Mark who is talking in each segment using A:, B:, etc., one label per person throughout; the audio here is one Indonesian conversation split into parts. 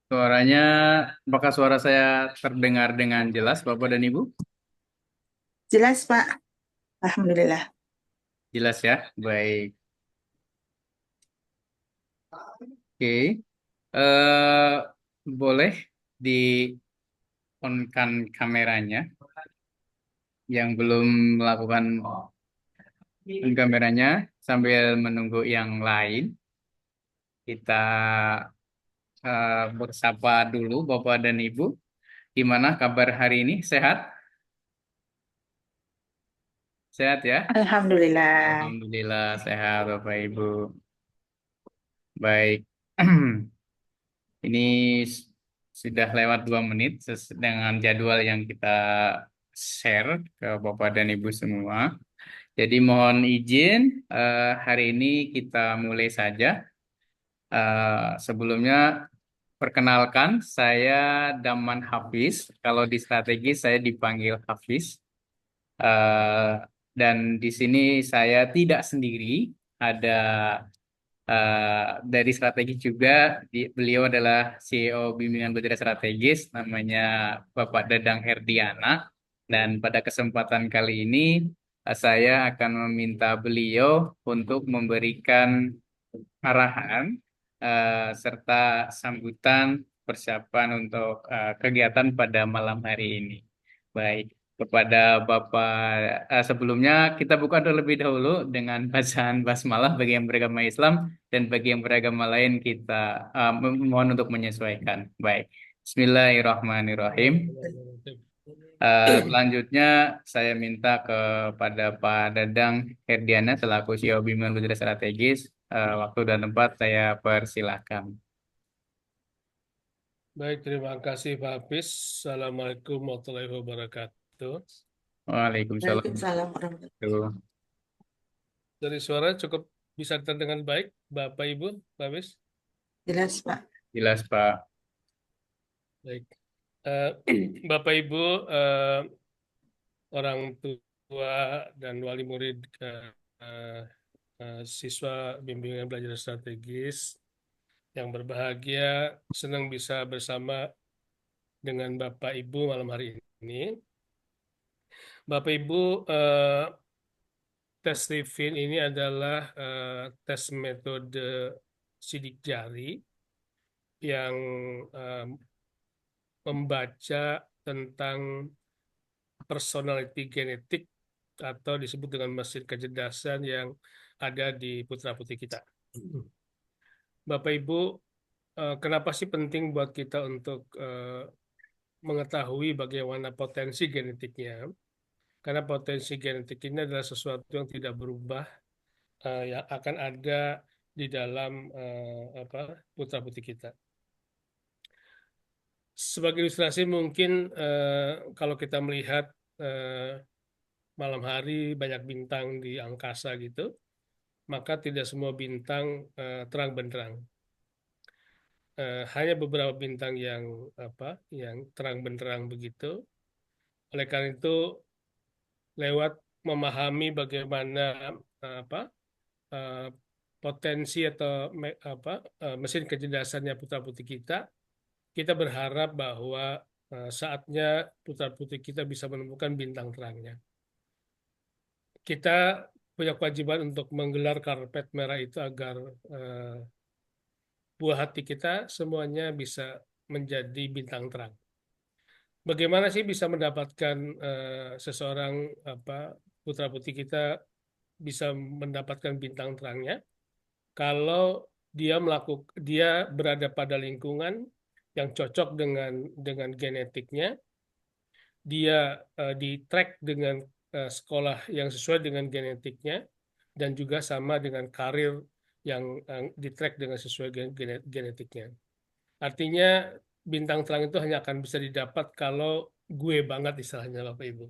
A: Suaranya, apakah suara saya terdengar dengan jelas, Bapak dan Ibu?
B: Jelas, Pak. Alhamdulillah.
A: Jelas ya, baik. Oke. Eh, Boleh di-on-kan kameranya yang belum melakukan on kameranya sambil menunggu yang lain. Kita bersapa dulu, Bapak dan Ibu. Gimana kabar hari ini? Sehat? Sehat ya?
B: Alhamdulillah.
A: Alhamdulillah sehat, Bapak Ibu. Baik. Ini s- sudah lewat 2 menit dengan jadwal yang kita share ke Bapak dan Ibu semua. Jadi mohon izin hari ini kita mulai saja. Sebelumnya perkenalkan saya Daman Hafiz. Kalau di strategi saya dipanggil Hafiz. Eh, dan di sini saya tidak sendiri. Ada dari strategi juga, beliau adalah CEO Bimbingan Belajar Strategis, namanya Bapak Dadang Herdiana. Dan pada kesempatan kali ini, saya akan meminta beliau untuk memberikan arahan serta sambutan persiapan untuk kegiatan pada malam hari ini. Baik, kepada Bapak sebelumnya kita buka terlebih dahulu dengan bacaan basmalah bagi yang beragama Islam dan bagi yang beragama lain kita mohon untuk menyesuaikan. Baik, Bismillahirrahmanirrahim. Selanjutnya saya minta kepada Pak Dadang Herdiana selaku CEO Bimbingan Belajar Strategis, waktu dan tempat saya persilahkan.
C: Baik, terima kasih Pak Hafiz. Assalamualaikum warahmatullahi wabarakatuh.
A: Waalaikumsalam.
B: Waalaikumsalam warahmatullahi
A: Tuh.
C: Dari suara cukup bisa terdengar baik, Bapak Ibu, Pak Hafiz.
B: Jelas, Pak.
A: Jelas Pak.
C: Baik. Eh, Bapak Ibu, orang tua dan wali murid eh, siswa bimbingan belajar strategis yang berbahagia, senang bisa bersama dengan Bapak Ibu malam hari ini. Bapak Ibu, tes Rifin ini adalah tes metode sidik jari yang eh, membaca tentang personality genetik atau disebut dengan mesin kecerdasan yang ada di putra-putri kita. Bapak Ibu, kenapa sih penting buat kita untuk mengetahui bagaimana potensi genetiknya? Karena potensi genetik ini adalah sesuatu yang tidak berubah, yang akan ada di dalam putra-putri kita. Sebagai ilustrasi mungkin kalau kita melihat eh, malam hari banyak bintang di angkasa gitu, maka tidak semua bintang terang benderang. Hanya beberapa bintang yang terang benderang begitu. Oleh karena itu, lewat memahami bagaimana apa eh, potensi atau mesin kecerdasannya putra-putri kita, kita berharap bahwa saatnya putra-putri kita bisa menemukan bintang terangnya. Kita punya kewajiban untuk menggelar karpet merah itu agar eh, buah hati kita semuanya bisa menjadi bintang terang. Bagaimana sih bisa mendapatkan seseorang putra-putri kita bisa mendapatkan bintang terangnya kalau dia berada pada lingkungan yang cocok dengan genetiknya, dia di track dengan sekolah yang sesuai dengan genetiknya dan juga sama dengan karir yang di track dengan sesuai genetiknya. Artinya bintang terang itu hanya akan bisa didapat kalau gue banget istilahnya Bapak Ibu.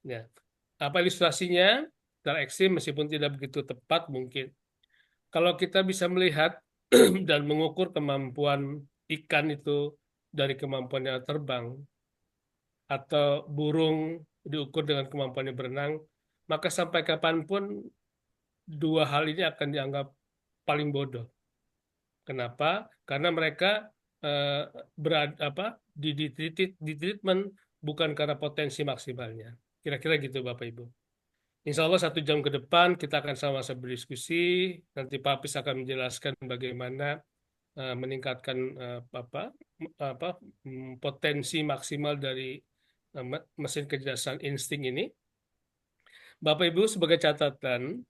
C: Ya. Apa ilustrasinya? Secara ekstrim meskipun tidak begitu tepat mungkin. Kalau kita bisa melihat dan mengukur kemampuan ikan itu dari kemampuannya terbang atau burung diukur dengan kemampuannya berenang, maka sampai kapanpun dua hal ini akan dianggap paling bodoh. Kenapa? Karena mereka eh, di treatment bukan karena potensi maksimalnya. Kira-kira gitu Bapak Ibu. Insya Allah 1 jam ke depan kita akan sama-sama berdiskusi. Nanti Pak Apis akan menjelaskan bagaimana meningkatkan apa potensi maksimal dari mesin kecerdasan insting ini. Bapak Ibu sebagai catatan,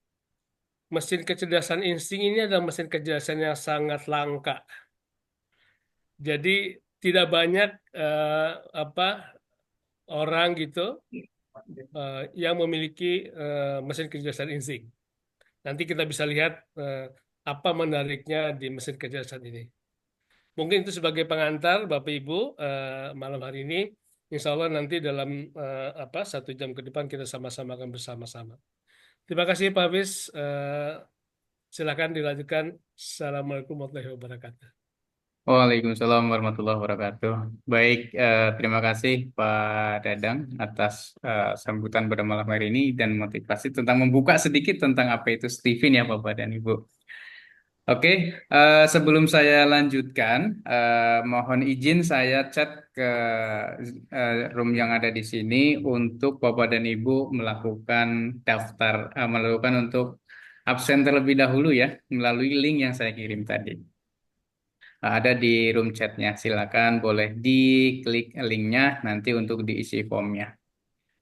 C: mesin kecerdasan insting ini adalah mesin kecerdasan yang sangat langka. Jadi tidak banyak apa orang gitu yang memiliki mesin kecerdasan insting. Nanti kita bisa lihat apa menariknya di mesin kecerdasan ini. Mungkin itu sebagai pengantar Bapak Ibu malam hari ini. Insya Allah nanti dalam 1 jam ke depan kita sama-sama akan bersama-sama. Terima kasih Pak Hafiz. Silakan dilanjutkan. Assalamualaikum warahmatullahi wabarakatuh.
A: Waalaikumsalam warahmatullahi wabarakatuh. Baik, terima kasih Pak Dadang atas sambutan pada malam hari ini dan motivasi tentang membuka sedikit tentang apa itu Steven ya Bapak dan Ibu. Oke, sebelum saya lanjutkan, mohon izin saya chat ke room yang ada di sini untuk Bapak dan Ibu melakukan untuk absen terlebih dahulu ya melalui link yang saya kirim tadi. Ada di room chatnya. Silakan boleh diklik linknya nanti untuk diisi formnya.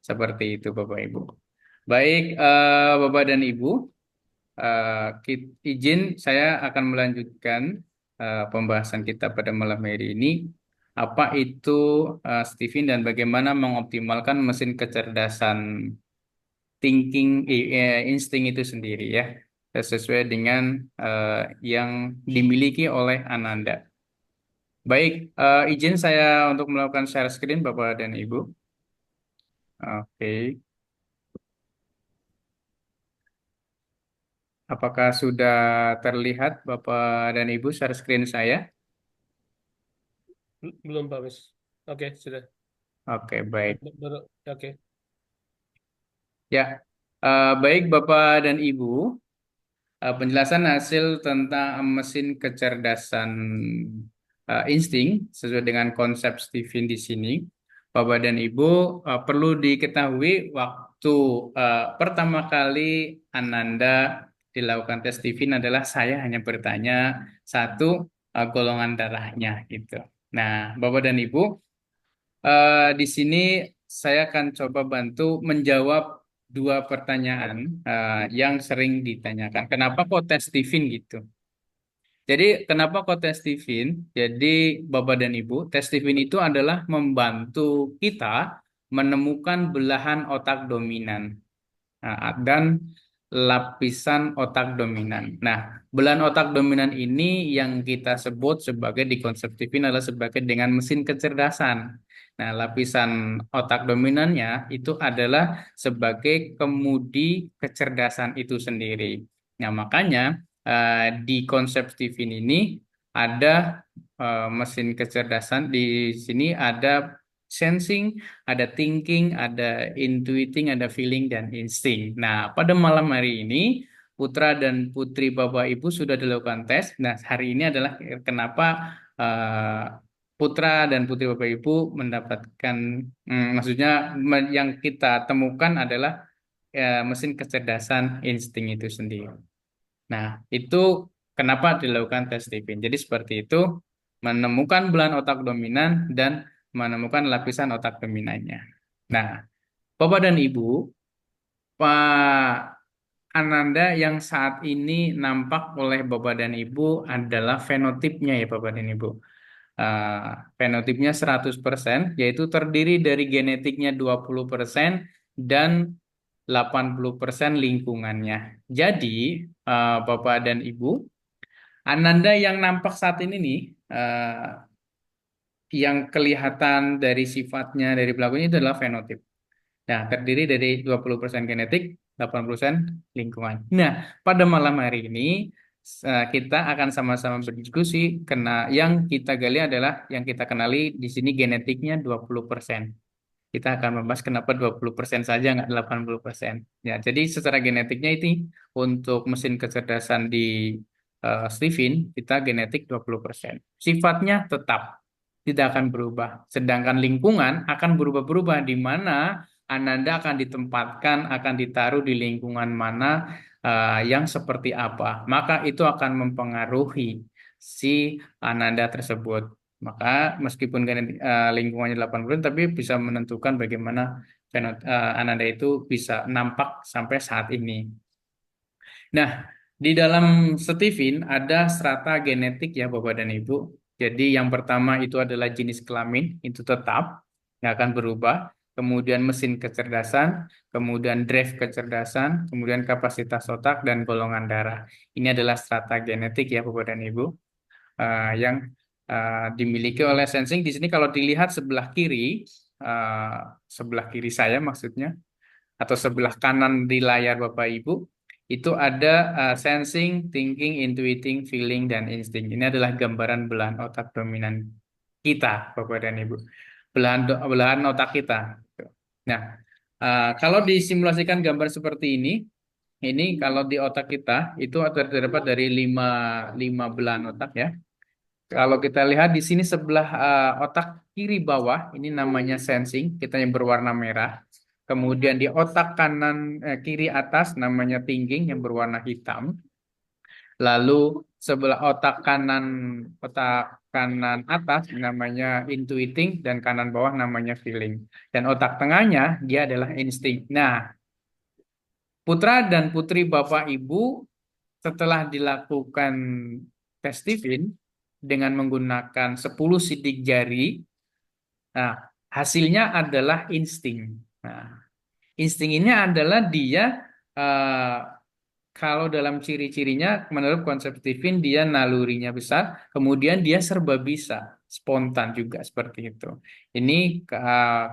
A: Seperti itu Bapak Ibu. Baik, Bapak dan Ibu, izin saya akan melanjutkan pembahasan kita pada malam hari ini. Apa itu Steven dan bagaimana mengoptimalkan mesin kecerdasan insting itu sendiri ya. Sesuai dengan yang dimiliki oleh Ananda. Baik, izin saya untuk melakukan share screen Bapak dan Ibu. Oke, apakah sudah terlihat Bapak dan Ibu share screen saya?
C: Belum Pak Hafiz. Oke, sudah.
A: Oke, baik.
C: Oke.
A: Ya, baik Bapak dan Ibu, penjelasan hasil tentang mesin kecerdasan insting sesuai dengan konsep Steven di sini. Bapak dan Ibu, perlu diketahui waktu pertama kali Ananda dilakukan tes Steven adalah saya hanya bertanya satu golongan darahnya gitu. Nah, Bapak dan Ibu, di sini saya akan coba bantu menjawab dua pertanyaan yang sering ditanyakan. Kenapa kok tes Steven gitu? Jadi kenapa kok tes Steven? Jadi Bapak dan Ibu, tes Steven itu adalah membantu kita menemukan belahan otak dominan. Dan lapisan otak dominan. Nah, belahan otak dominan ini yang kita sebut sebagai di konsep Steven adalah sebagai dengan mesin kecerdasan. Nah, lapisan otak dominannya itu adalah sebagai kemudi kecerdasan itu sendiri. Nah, makanya di konsep Steven ini ada mesin kecerdasan di sini ada sensing, ada thinking, ada intuiting, ada feeling, dan insting. Nah, pada malam hari ini, Putra dan Putri Bapak Ibu sudah dilakukan tes. Nah, hari ini adalah kenapa Putra dan Putri Bapak Ibu mendapatkan, maksudnya yang kita temukan adalah mesin kecerdasan insting itu sendiri. Nah, itu kenapa dilakukan tes Steven. Jadi seperti itu, menemukan belahan otak dominan dan menemukan lapisan otak dominannya. Nah, Bapak dan Ibu, Pak Ananda yang saat ini nampak oleh Bapak dan Ibu adalah fenotipnya ya Bapak dan Ibu. Fenotipnya 100%, yaitu terdiri dari genetiknya 20% dan 80% lingkungannya. Jadi, Bapak dan Ibu, Ananda yang nampak saat ini nih, yang kelihatan dari sifatnya, dari pelakunya itu adalah fenotip. Nah, terdiri dari 20% genetik, 80% lingkungan. Nah, pada malam hari ini kita akan sama-sama berdiskusi karena yang kita gali adalah yang kita kenali di sini genetiknya 20%. Kita akan membahas kenapa 20% saja nggak 80%. Ya, jadi secara genetiknya itu untuk mesin kecerdasan di Steven, kita genetik 20%. Sifatnya tetap tidak akan berubah. Sedangkan lingkungan akan berubah-berubah, di mana Ananda akan ditempatkan, akan ditaruh di lingkungan mana, yang seperti apa. Maka itu akan mempengaruhi si Ananda tersebut. Maka meskipun lingkungannya 80, tapi bisa menentukan bagaimana Ananda itu bisa nampak sampai saat ini. Nah, di dalam Steven ada strata genetik ya Bapak dan Ibu. Jadi yang pertama itu adalah jenis kelamin, itu tetap, nggak akan berubah. Kemudian mesin kecerdasan, kemudian drive kecerdasan, kemudian kapasitas otak dan golongan darah. Ini adalah strata genetik ya Bapak dan Ibu, yang dimiliki oleh sensing. Di sini kalau dilihat sebelah kiri saya maksudnya, atau sebelah kanan di layar Bapak Ibu, itu ada sensing, thinking, intuiting, feeling, dan insting. Ini adalah gambaran belahan otak dominan kita, Bapak dan Ibu. Belahan otak kita. Nah, kalau disimulasikan gambar seperti ini kalau di otak kita itu terdapat dari lima belahan otak ya. Kalau kita lihat di sini sebelah otak kiri bawah, ini namanya sensing, kita yang berwarna merah. Kemudian di otak kiri atas namanya thinking yang berwarna hitam. Lalu sebelah otak kanan atas namanya intuiting dan kanan bawah namanya feeling. Dan otak tengahnya dia adalah insting. Nah, putra dan putri Bapak Ibu setelah dilakukan tes Stephen dengan menggunakan 10 sidik jari, nah, hasilnya adalah insting. Nah, insting ini adalah dia, eh, kalau dalam ciri-cirinya menurut konsep Stephen, dia nalurinya besar, kemudian dia serba bisa, spontan juga seperti itu. Ini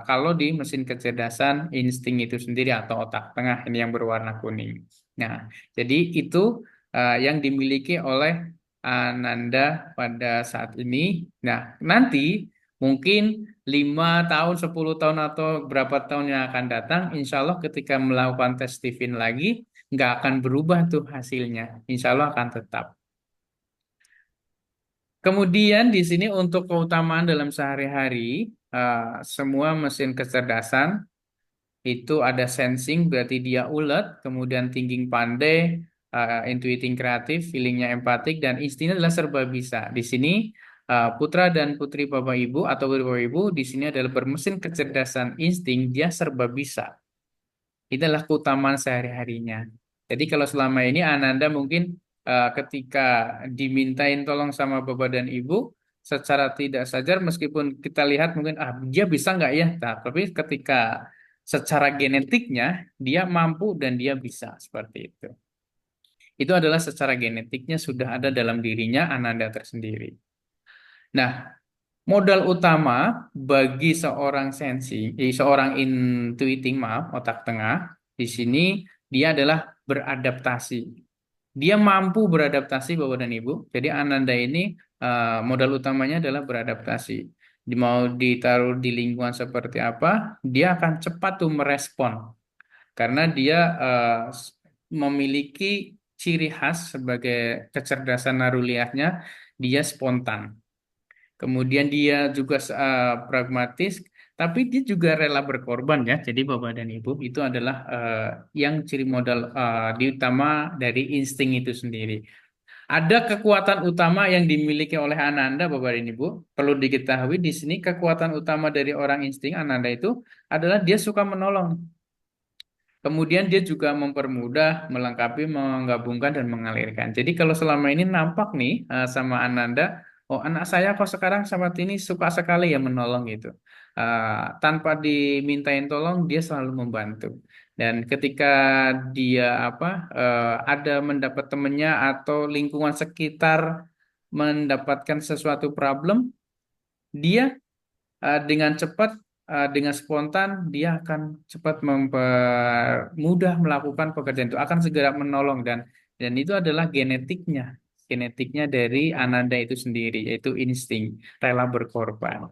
A: kalau di mesin kecerdasan insting itu sendiri atau otak tengah ini yang berwarna kuning. Nah, jadi itu yang dimiliki oleh Ananda pada saat ini. Nah, nanti mungkin 5 tahun, 10 tahun atau berapa tahun yang akan datang, insya Allah ketika melakukan tes Stephen lagi, nggak akan berubah tuh hasilnya. Insya Allah akan tetap. Kemudian di sini untuk keutamaan dalam sehari-hari, semua mesin kecerdasan itu ada sensing, berarti dia ulet, kemudian thinking pandai, intuiting kreatif, feelingnya empatik, dan instingnya adalah serba bisa. Di sini putra dan putri Bapak Ibu atau Bapak Ibu di sini adalah bermesin kecerdasan insting, dia serba bisa. Itulah keutamaan sehari-harinya. Jadi kalau selama ini Ananda mungkin ketika dimintain tolong sama Bapak dan Ibu, secara tidak sadar meskipun kita lihat mungkin dia bisa nggak ya, nah, tapi ketika secara genetiknya dia mampu dan dia bisa seperti itu. Itu adalah secara genetiknya sudah ada dalam dirinya Ananda tersendiri. Nah, modal utama bagi seorang intuiting, maaf, otak tengah, di sini dia adalah beradaptasi. Dia mampu beradaptasi, Bapak dan Ibu. Jadi Ananda ini modal utamanya adalah beradaptasi. Mau ditaruh di lingkungan seperti apa, dia akan cepat tuh merespon. Karena dia memiliki ciri khas sebagai kecerdasan naruliahnya, dia spontan. Kemudian dia juga pragmatis, tapi dia juga rela berkorban ya. Jadi Bapak dan Ibu itu adalah yang ciri modal utama dari insting itu sendiri. Ada kekuatan utama yang dimiliki oleh Ananda, Bapak dan Ibu. Perlu diketahui di sini kekuatan utama dari orang insting Ananda itu adalah dia suka menolong. Kemudian dia juga mempermudah, melengkapi, menggabungkan, dan mengalirkan. Jadi kalau selama ini nampak nih sama Ananda, oh anak saya kok sekarang sama ini suka sekali ya menolong gitu. Tanpa dimintain tolong, dia selalu membantu. Dan ketika dia ada mendapat temannya atau lingkungan sekitar mendapatkan sesuatu problem, dia dengan cepat, dengan spontan, dia akan cepat mudah melakukan pekerjaan itu, akan segera menolong dan itu adalah genetiknya dari Ananda itu sendiri, yaitu insting, rela berkorban.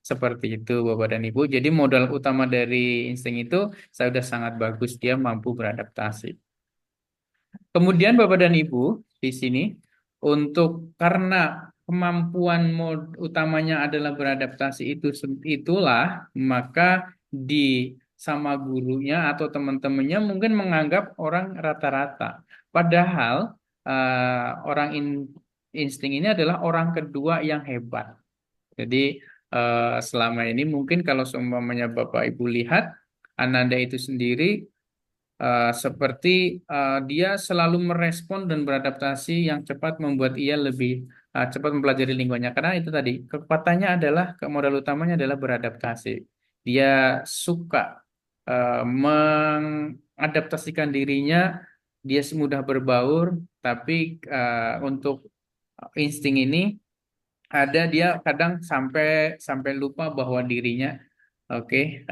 A: Seperti itu, Bapak dan Ibu. Jadi modal utama dari insting itu sudah sangat bagus, dia mampu beradaptasi. Kemudian Bapak dan Ibu di sini karena kemampuan utamanya adalah beradaptasi itulah maka sama gurunya atau teman-temannya mungkin menganggap orang rata-rata. Padahal orang insting ini adalah orang kedua yang hebat. Jadi selama ini mungkin kalau seumpamanya Bapak Ibu lihat Ananda itu sendiri seperti dia selalu merespon dan beradaptasi yang cepat membuat ia lebih cepat mempelajari lingkungannya. Karena itu tadi kekuatannya adalah modal utamanya adalah beradaptasi. Dia suka mengadaptasikan dirinya, dia mudah berbaur, tapi untuk insting ini ada dia kadang sampai sampai lupa bahwa dirinya oke,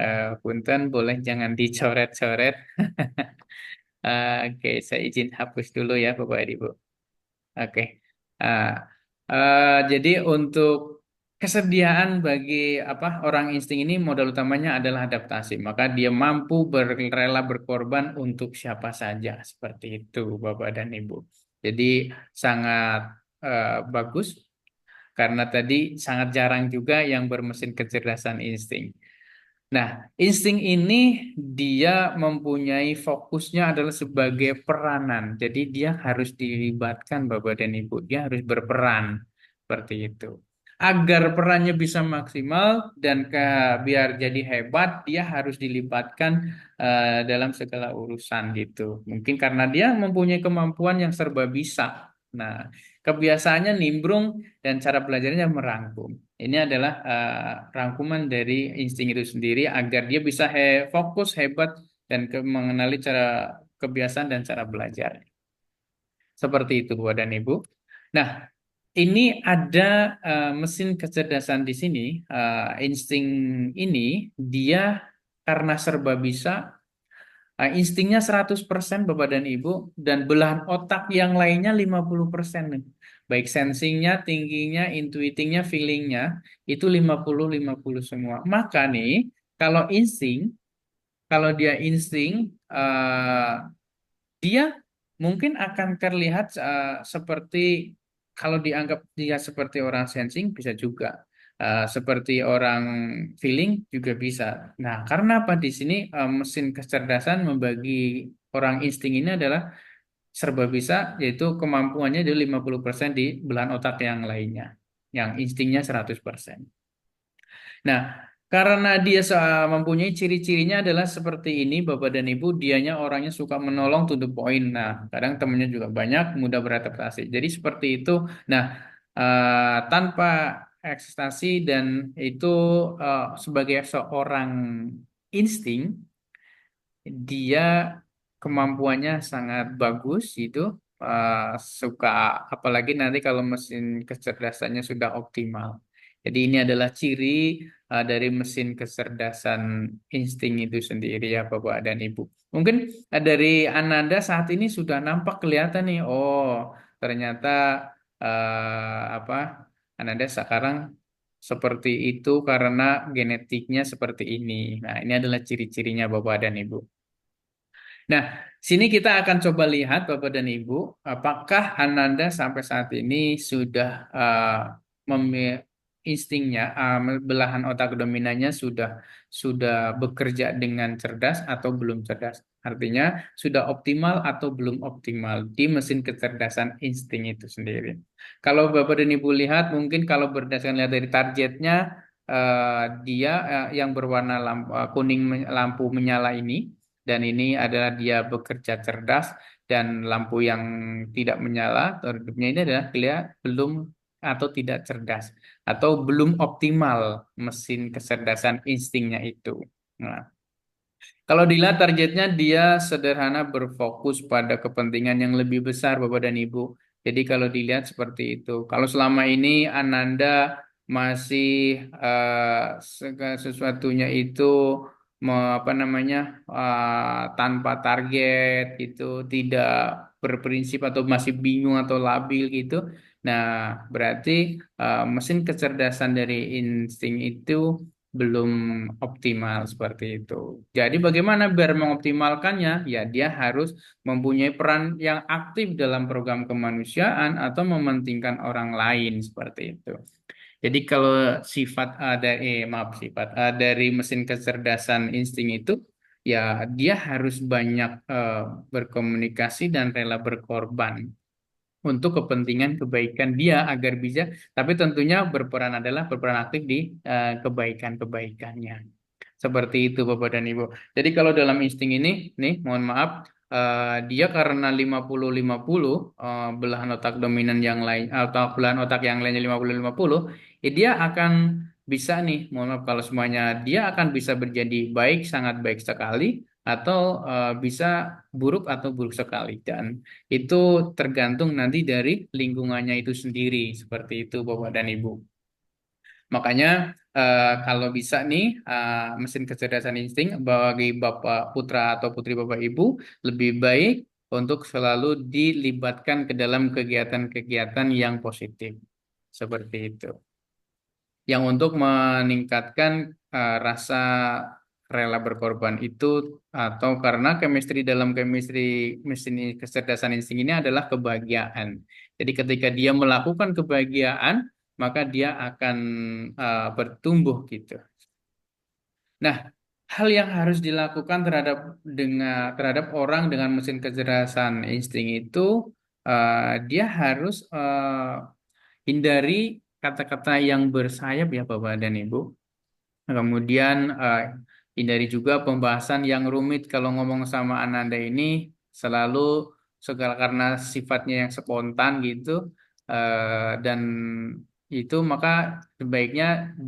A: punten boleh jangan dicoret-coret. Oke, saya izin hapus dulu ya Bapak dan Ibu. Oke. Ah, jadi untuk kesediaan bagi orang insting ini modal utamanya adalah adaptasi. Maka dia mampu rela berkorban untuk siapa saja seperti itu Bapak dan Ibu. Jadi sangat bagus karena tadi sangat jarang juga yang bermesin kecerdasan insting. Nah, insting ini dia mempunyai fokusnya adalah sebagai peranan. Jadi dia harus dilibatkan Bapak dan Ibu. Dia harus berperan seperti itu. Agar perannya bisa maksimal dan biar jadi hebat, dia harus dilibatkan dalam segala urusan gitu. Mungkin karena dia mempunyai kemampuan yang serba bisa. Nah, kebiasaannya nimbrung dan cara belajarnya merangkum. Ini adalah rangkuman dari insting itu sendiri agar dia bisa fokus, hebat, dan mengenali cara kebiasaan dan cara belajar. Seperti itu, Bapak dan Ibu. Nah, ini ada mesin kecerdasan di sini. Insting ini dia karena serba bisa, instingnya 100% Bapak dan Ibu, dan belahan otak yang lainnya 50% nih. Baik sensingnya, tingginya, intuitingnya, feelingnya, itu 50-50 semua. Maka nih, kalau kalau dia insting, dia mungkin akan terlihat seperti kalau dianggap dia seperti orang sensing bisa juga. Seperti orang feeling juga bisa. Nah, karena apa di sini mesin kecerdasan membagi orang insting ini adalah serba bisa, yaitu kemampuannya di 50% di belahan otak yang lainnya, yang instingnya 100%. Nah, karena dia mempunyai ciri-cirinya adalah seperti ini, Bapak dan Ibu, dianya orangnya suka menolong to the point. Nah, kadang temannya juga banyak, mudah beradaptasi. Jadi seperti itu. Nah, tanpa ekstasi dan itu sebagai seorang insting, dia kemampuannya sangat bagus itu suka apalagi nanti kalau mesin kecerdasannya sudah optimal. Jadi ini adalah ciri dari mesin kecerdasan insting itu sendiri ya Bapak dan Ibu. Mungkin dari Ananda saat ini sudah nampak kelihatan nih. Oh, ternyata apa Ananda sekarang seperti itu karena genetiknya seperti ini. Nah, ini adalah ciri-cirinya Bapak dan Ibu. Nah, sini kita akan coba lihat Bapak dan Ibu, apakah Ananda sampai saat ini sudah instingnya, belahan otak dominannya sudah bekerja dengan cerdas atau belum cerdas. Artinya sudah optimal atau belum optimal di mesin kecerdasan insting itu sendiri. Kalau Bapak dan Ibu lihat, mungkin kalau berdasarkan lihat dari targetnya, dia yang berwarna kuning lampu menyala ini dan ini adalah dia bekerja cerdas dan lampu yang tidak menyala atau redupnya ini adalah dia belum atau tidak cerdas atau belum optimal mesin kecerdasan instingnya itu. Nah, kalau dilihat targetnya dia sederhana berfokus pada kepentingan yang lebih besar Bapak dan Ibu. Jadi kalau dilihat seperti itu. Kalau selama ini Ananda masih sesuatunya itu apa namanya tanpa target itu tidak berprinsip atau masih bingung atau labil gitu. Nah, berarti mesin kecerdasan dari insting itu belum optimal seperti itu. Jadi bagaimana biar mengoptimalkannya? Ya dia harus mempunyai peran yang aktif dalam program kemanusiaan atau mementingkan orang lain seperti itu. Jadi kalau sifat maaf sifat dari mesin kecerdasan insting itu ya dia harus banyak berkomunikasi dan rela berkorban untuk kepentingan kebaikan dia agar bisa, tapi tentunya berperan aktif di kebaikan-kebaikannya. Seperti itu Bapak dan Ibu. Jadi kalau dalam insting ini, nih mohon maaf, dia karena 50-50, belahan otak dominan yang lain, atau belahan otak yang lainnya 50-50, ya dia akan bisa nih, mohon maaf kalau semuanya, dia akan bisa menjadi baik, sangat baik sekali, atau bisa buruk atau buruk sekali. Dan itu tergantung nanti dari lingkungannya itu sendiri. Seperti itu Bapak dan Ibu. Makanya kalau bisa nih mesin kecerdasan insting bagi Bapak Putra atau Putri Bapak Ibu lebih baik untuk selalu dilibatkan ke dalam kegiatan-kegiatan yang positif. Seperti itu. Yang untuk meningkatkan rasa rela berkorban itu atau karena chemistry mesin kecerdasan insting ini adalah kebahagiaan. Jadi ketika dia melakukan kebahagiaan, maka dia akan bertumbuh gitu. Nah, hal yang harus dilakukan terhadap orang dengan mesin kecerdasan insting itu dia harus hindari kata-kata yang bersayap ya Bapak dan Ibu. Kemudian hindari juga pembahasan yang rumit kalau ngomong sama Ananda ini selalu segala karena sifatnya yang spontan gitu dan itu maka sebaiknya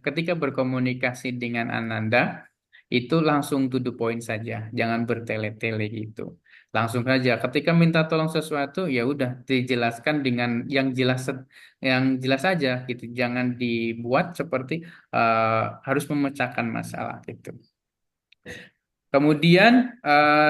A: ketika berkomunikasi dengan Ananda itu langsung to the point saja, jangan bertele-tele gitu. Langsung saja ketika minta tolong sesuatu ya udah dijelaskan dengan yang jelas saja gitu. Jangan dibuat seperti harus memecahkan masalah gitu. Kemudian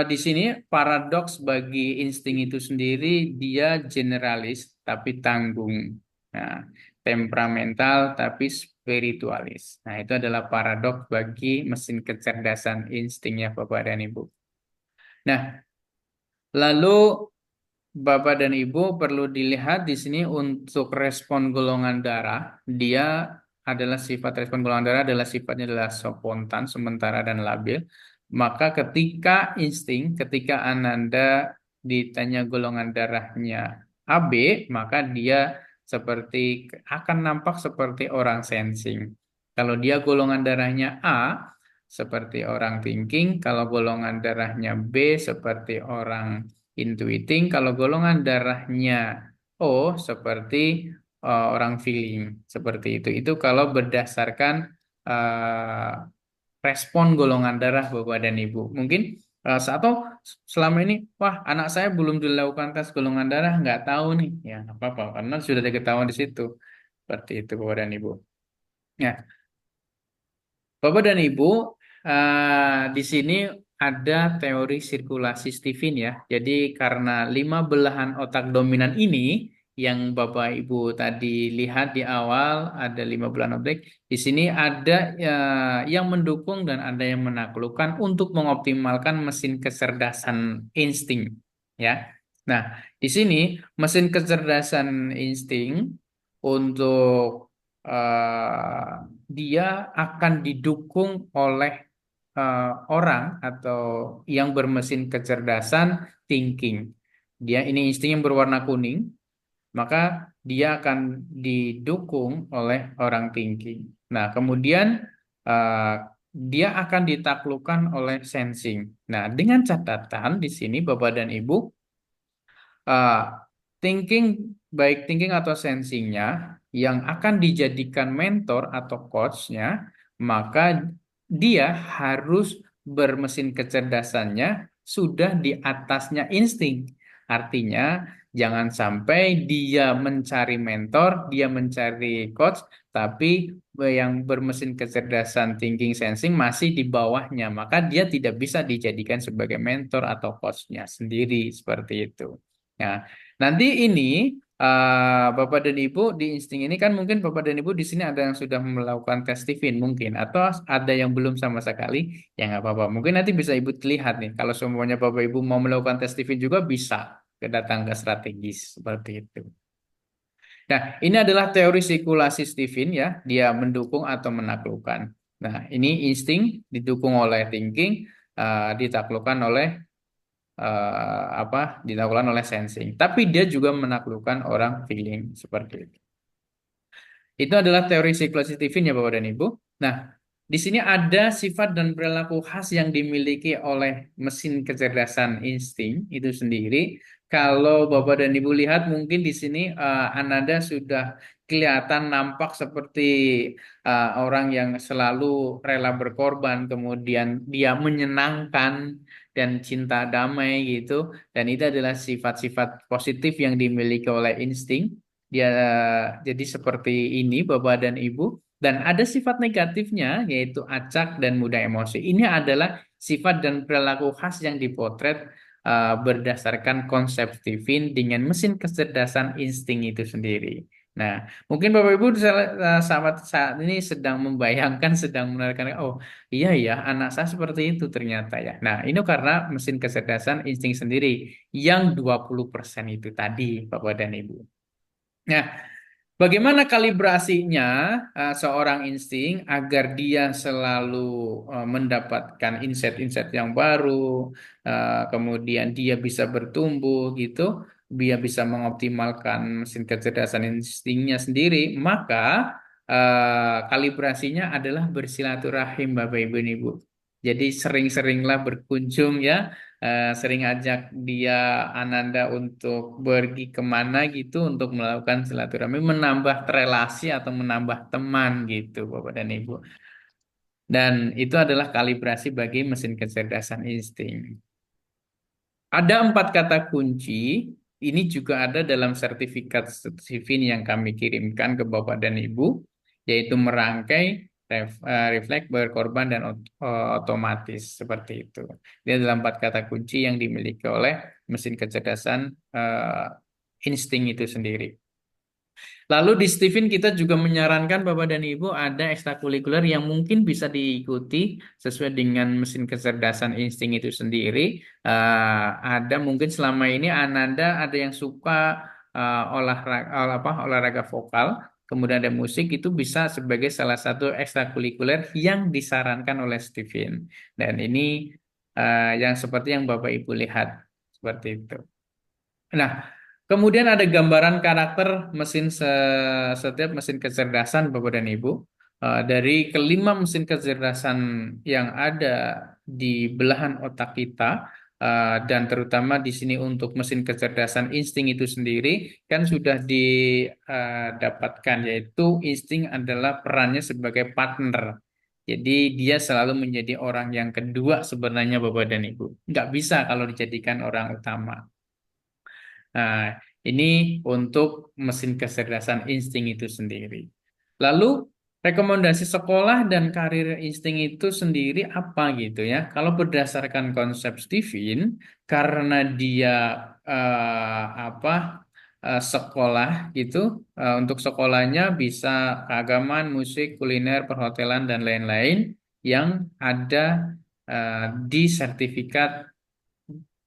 A: di sini paradoks bagi insting itu sendiri dia generalis tapi tanggung. Nah, temperamental tapi spiritualis. Nah, itu adalah paradoks bagi mesin kecerdasan instingnya Bapak dan Ibu. Nah, lalu Bapak dan Ibu perlu dilihat di sini untuk respon golongan darah, dia adalah sifat respon golongan darah adalah sifatnya adalah spontan, sementara dan labil. Maka ketika Ananda ditanya golongan darahnya AB, maka dia akan nampak seperti orang sensing. Kalau dia golongan darahnya A, seperti orang thinking. Kalau golongan darahnya B, seperti orang intuiting. Kalau golongan darahnya O seperti orang feeling seperti itu. Itu kalau berdasarkan uh, respon golongan darah Bapak dan Ibu. Mungkin atau selama ini, wah anak saya belum dilakukan tes golongan darah, nggak tahu nih. Ya nggak apa-apa karena sudah diketahui di situ. Seperti itu Bapak dan Ibu. Ya, Bapak dan Ibu, di sini ada teori sirkulasi Stephen ya. Jadi karena 5 belahan otak dominan ini yang Bapak Ibu tadi lihat di awal ada 5 belahan otak. Di sini ada yang mendukung dan ada yang menaklukkan untuk mengoptimalkan mesin kecerdasan insting ya. Nah, di sini mesin kecerdasan insting untuk dia akan didukung oleh orang atau yang bermesin kecerdasan thinking. Dia ini insting yang berwarna kuning, maka dia akan didukung oleh orang thinking. Nah, kemudian uh, dia akan ditaklukkan oleh sensing. Nah, dengan catatan di sini Bapak dan Ibu, uh, thinking baik thinking atau sensingnya yang akan dijadikan mentor atau coachnya, maka dia harus bermesin kecerdasannya sudah di atasnya insting. Artinya jangan sampai dia mencari mentor, dia mencari coach, tapi yang bermesin kecerdasan thinking sensing masih di bawahnya, maka dia tidak bisa dijadikan sebagai mentor atau coachnya sendiri seperti itu. Nah, nanti ini Bapak dan Ibu di insting ini kan mungkin Bapak dan Ibu di sini ada yang sudah melakukan tes Stephen mungkin atau ada yang belum sama sekali, ya nggak apa-apa. Mungkin nanti bisa Ibu lihat nih kalau semuanya Bapak Ibu mau melakukan tes Stephen juga bisa datang ke strategis seperti itu. Nah, ini adalah teori sirkulasi Stephen ya, dia mendukung atau menaklukkan. Nah, ini insting didukung oleh thinking, ditaklukkan oleh ditaklukkan oleh sensing. Tapi dia juga menaklukkan orang feeling seperti itu. Itu adalah teori sirkulasi Stephen ya Bapak dan Ibu. Nah, di sini ada sifat dan perilaku khas yang dimiliki oleh mesin kecerdasan insting itu sendiri. Kalau Bapak dan Ibu lihat mungkin di sini Ananda sudah kelihatan nampak seperti orang yang selalu rela berkorban, kemudian dia menyenangkan dan cinta damai gitu. Dan itu adalah sifat-sifat positif yang dimiliki oleh insting. Dia jadi seperti ini Bapak dan Ibu. Dan ada sifat negatifnya yaitu acak dan mudah emosi. Ini adalah sifat dan perilaku khas yang dipotret berdasarkan konsep Stephen dengan mesin kecerdasan insting itu sendiri. Nah, mungkin Bapak Ibu saat ini sedang membayangkan, sedang menerangkan, oh iya ya, anak saya seperti itu ternyata ya. Nah, ini karena mesin kecerdasan insting sendiri yang 20% itu tadi, Bapak dan Ibu. Nah, bagaimana kalibrasinya seorang insting agar dia selalu mendapatkan insight-insight yang baru, kemudian dia bisa bertumbuh gitu, dia bisa mengoptimalkan mesin kecerdasan instingnya sendiri, maka kalibrasinya adalah bersilaturahim Bapak Ibu dan Ibu. Jadi sering-seringlah berkunjung ya, sering ajak dia Ananda untuk pergi kemana gitu untuk melakukan silaturahmi, menambah relasi atau menambah teman gitu, Bapak dan Ibu. Dan itu adalah kalibrasi bagi mesin kecerdasan insting. Ada 4 kata kunci. Ini juga ada dalam sertifikat Stephen yang kami kirimkan ke Bapak dan Ibu, yaitu merangkai, refleks, berkorban, dan otomatis seperti itu. Ini adalah 4 kata kunci yang dimiliki oleh mesin kecerdasan insting itu sendiri. Lalu di Stephen kita juga menyarankan Bapak dan Ibu ada ekstrakurikuler yang mungkin bisa diikuti sesuai dengan mesin kecerdasan insting itu sendiri. Ada mungkin selama ini Ananda ada yang suka olahraga vokal, kemudian ada musik itu bisa sebagai salah satu ekstrakurikuler yang disarankan oleh Stephen. Dan ini yang seperti yang Bapak Ibu lihat seperti itu. Nah, kemudian ada gambaran karakter setiap mesin kecerdasan Bapak dan Ibu. Dari kelima mesin kecerdasan yang ada di belahan otak kita, dan terutama di sini untuk mesin kecerdasan insting itu sendiri, kan sudah didapatkan, yaitu insting adalah perannya sebagai partner. Jadi dia selalu menjadi orang yang kedua sebenarnya Bapak dan Ibu. Nggak bisa kalau dijadikan orang utama. Nah, ini untuk mesin kecerdasan insting itu sendiri. Lalu, rekomendasi sekolah dan karir insting itu sendiri apa gitu ya? Kalau berdasarkan konsep Stephen, karena dia sekolah gitu, untuk sekolahnya bisa keagamaan, musik, kuliner, perhotelan dan lain-lain yang ada di sertifikat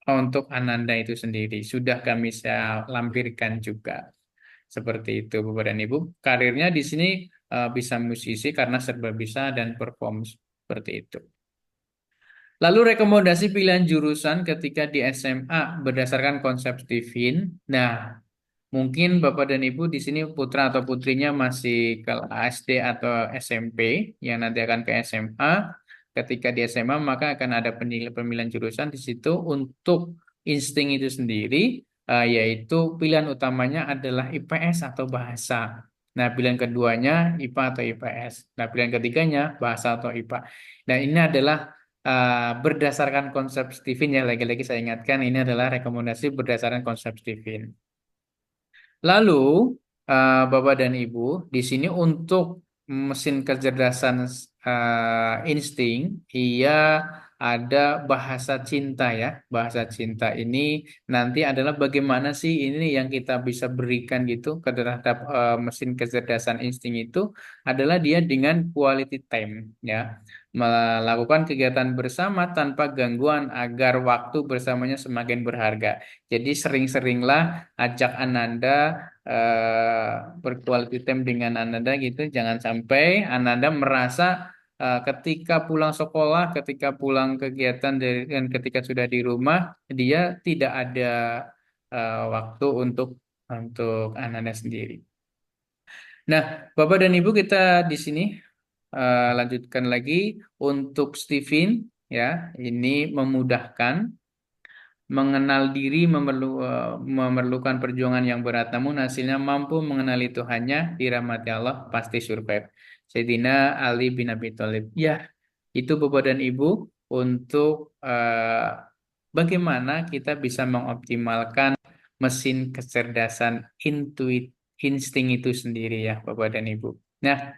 A: untuk Ananda itu sendiri. Sudah kami saya lampirkan juga. Seperti itu, Bapak dan Ibu. Karirnya di sini bisa musisi karena serba bisa dan perform seperti itu. Lalu rekomendasi pilihan jurusan ketika di SMA berdasarkan konsep Stephen. Nah, mungkin Bapak dan Ibu di sini putra atau putrinya masih ke SD atau SMP yang nanti akan ke SMA. Ketika di SMA maka akan ada pemilihan jurusan di situ untuk insting itu sendiri, yaitu pilihan utamanya adalah IPS atau bahasa. Nah, pilihan keduanya IPA atau IPS. Nah, pilihan ketiganya bahasa atau IPA. Nah, ini adalah berdasarkan konsep Stephen ya, lagi-lagi saya ingatkan ini adalah rekomendasi berdasarkan konsep Stephen. Lalu, Bapak dan Ibu, di sini untuk mesin kecerdasan insting, ia ada bahasa cinta ya. Bahasa cinta ini nanti adalah bagaimana sih ini yang kita bisa berikan gitu ke terhadap mesin kecerdasan insting itu adalah dia dengan quality time ya. Melakukan kegiatan bersama tanpa gangguan agar waktu bersamanya semakin berharga. Jadi sering-seringlah ajak Ananda berquality time dengan Ananda gitu. Jangan sampai Ananda merasa ketika pulang sekolah, ketika pulang kegiatan dan ketika sudah di rumah, dia tidak ada waktu untuk Ananda sendiri. Nah, Bapak dan Ibu kita di sini lanjutkan lagi untuk Steven ya, ini memudahkan. Mengenal diri memerlukan perjuangan yang berat, namun hasilnya mampu mengenali Tuhannya, dirahmati Allah, pasti survive. Sayyidina Ali bin Abi Thalib. Ya, itu Bapak dan Ibu untuk bagaimana kita bisa mengoptimalkan mesin kecerdasan insting itu sendiri ya, Bapak dan Ibu. Nah,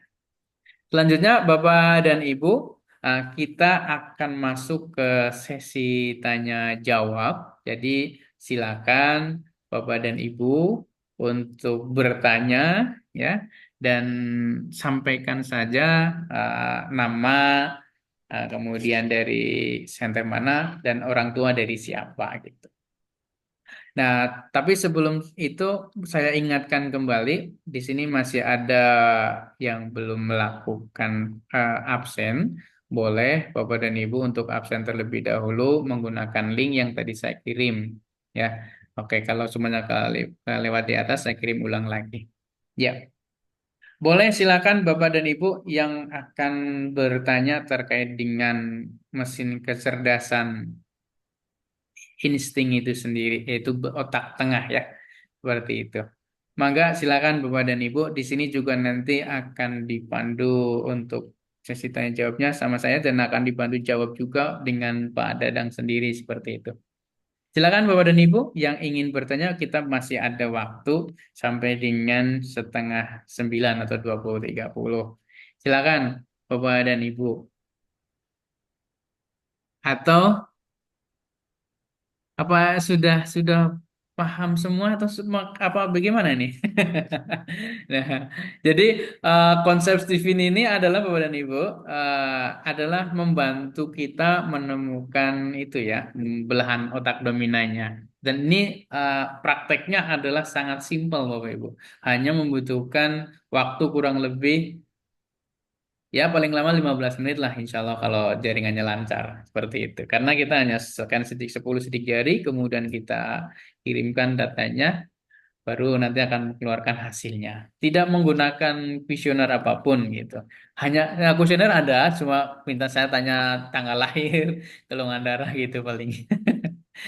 A: selanjutnya, Bapak dan Ibu, kita akan masuk ke sesi tanya jawab. Jadi, silakan Bapak dan Ibu untuk bertanya ya dan sampaikan saja nama, kemudian dari center mana dan orang tua dari siapa gitu. Nah, tapi sebelum itu saya ingatkan kembali, di sini masih ada yang belum melakukan absen. Boleh Bapak dan Ibu untuk absen terlebih dahulu menggunakan link yang tadi saya kirim. Ya, oke. Kalau semuanya lewat di atas, saya kirim ulang lagi. Ya, boleh silakan Bapak dan Ibu yang akan bertanya terkait dengan mesin kecerdasan insting itu sendiri, yaitu otak tengah ya, seperti itu. Mangga silakan Bapak dan Ibu, di sini juga nanti akan dipandu untuk sesi tanya jawabnya sama saya dan akan dibantu jawab juga dengan Pak Dadang sendiri seperti itu. Silakan Bapak dan Ibu yang ingin bertanya, kita masih ada waktu sampai dengan setengah 9 atau 20.30. Silakan Bapak dan Ibu. Atau apa sudah paham semua atau apa bagaimana nih? Nah, jadi konsep Steven ini adalah Bapak dan Ibu adalah membantu kita menemukan itu ya belahan otak dominannya. Dan ini prakteknya adalah sangat simpel Bapak Ibu. Hanya membutuhkan waktu kurang lebih ya paling lama 15 menit lah insya Allah kalau jaringannya lancar seperti itu. Karena kita hanya scan 10 sidik jari, kemudian kita kirimkan datanya, baru nanti akan mengeluarkan hasilnya. Tidak menggunakan kuesioner apapun gitu. Hanya kuesioner ada, cuma minta saya tanya tanggal lahir, golongan darah gitu paling.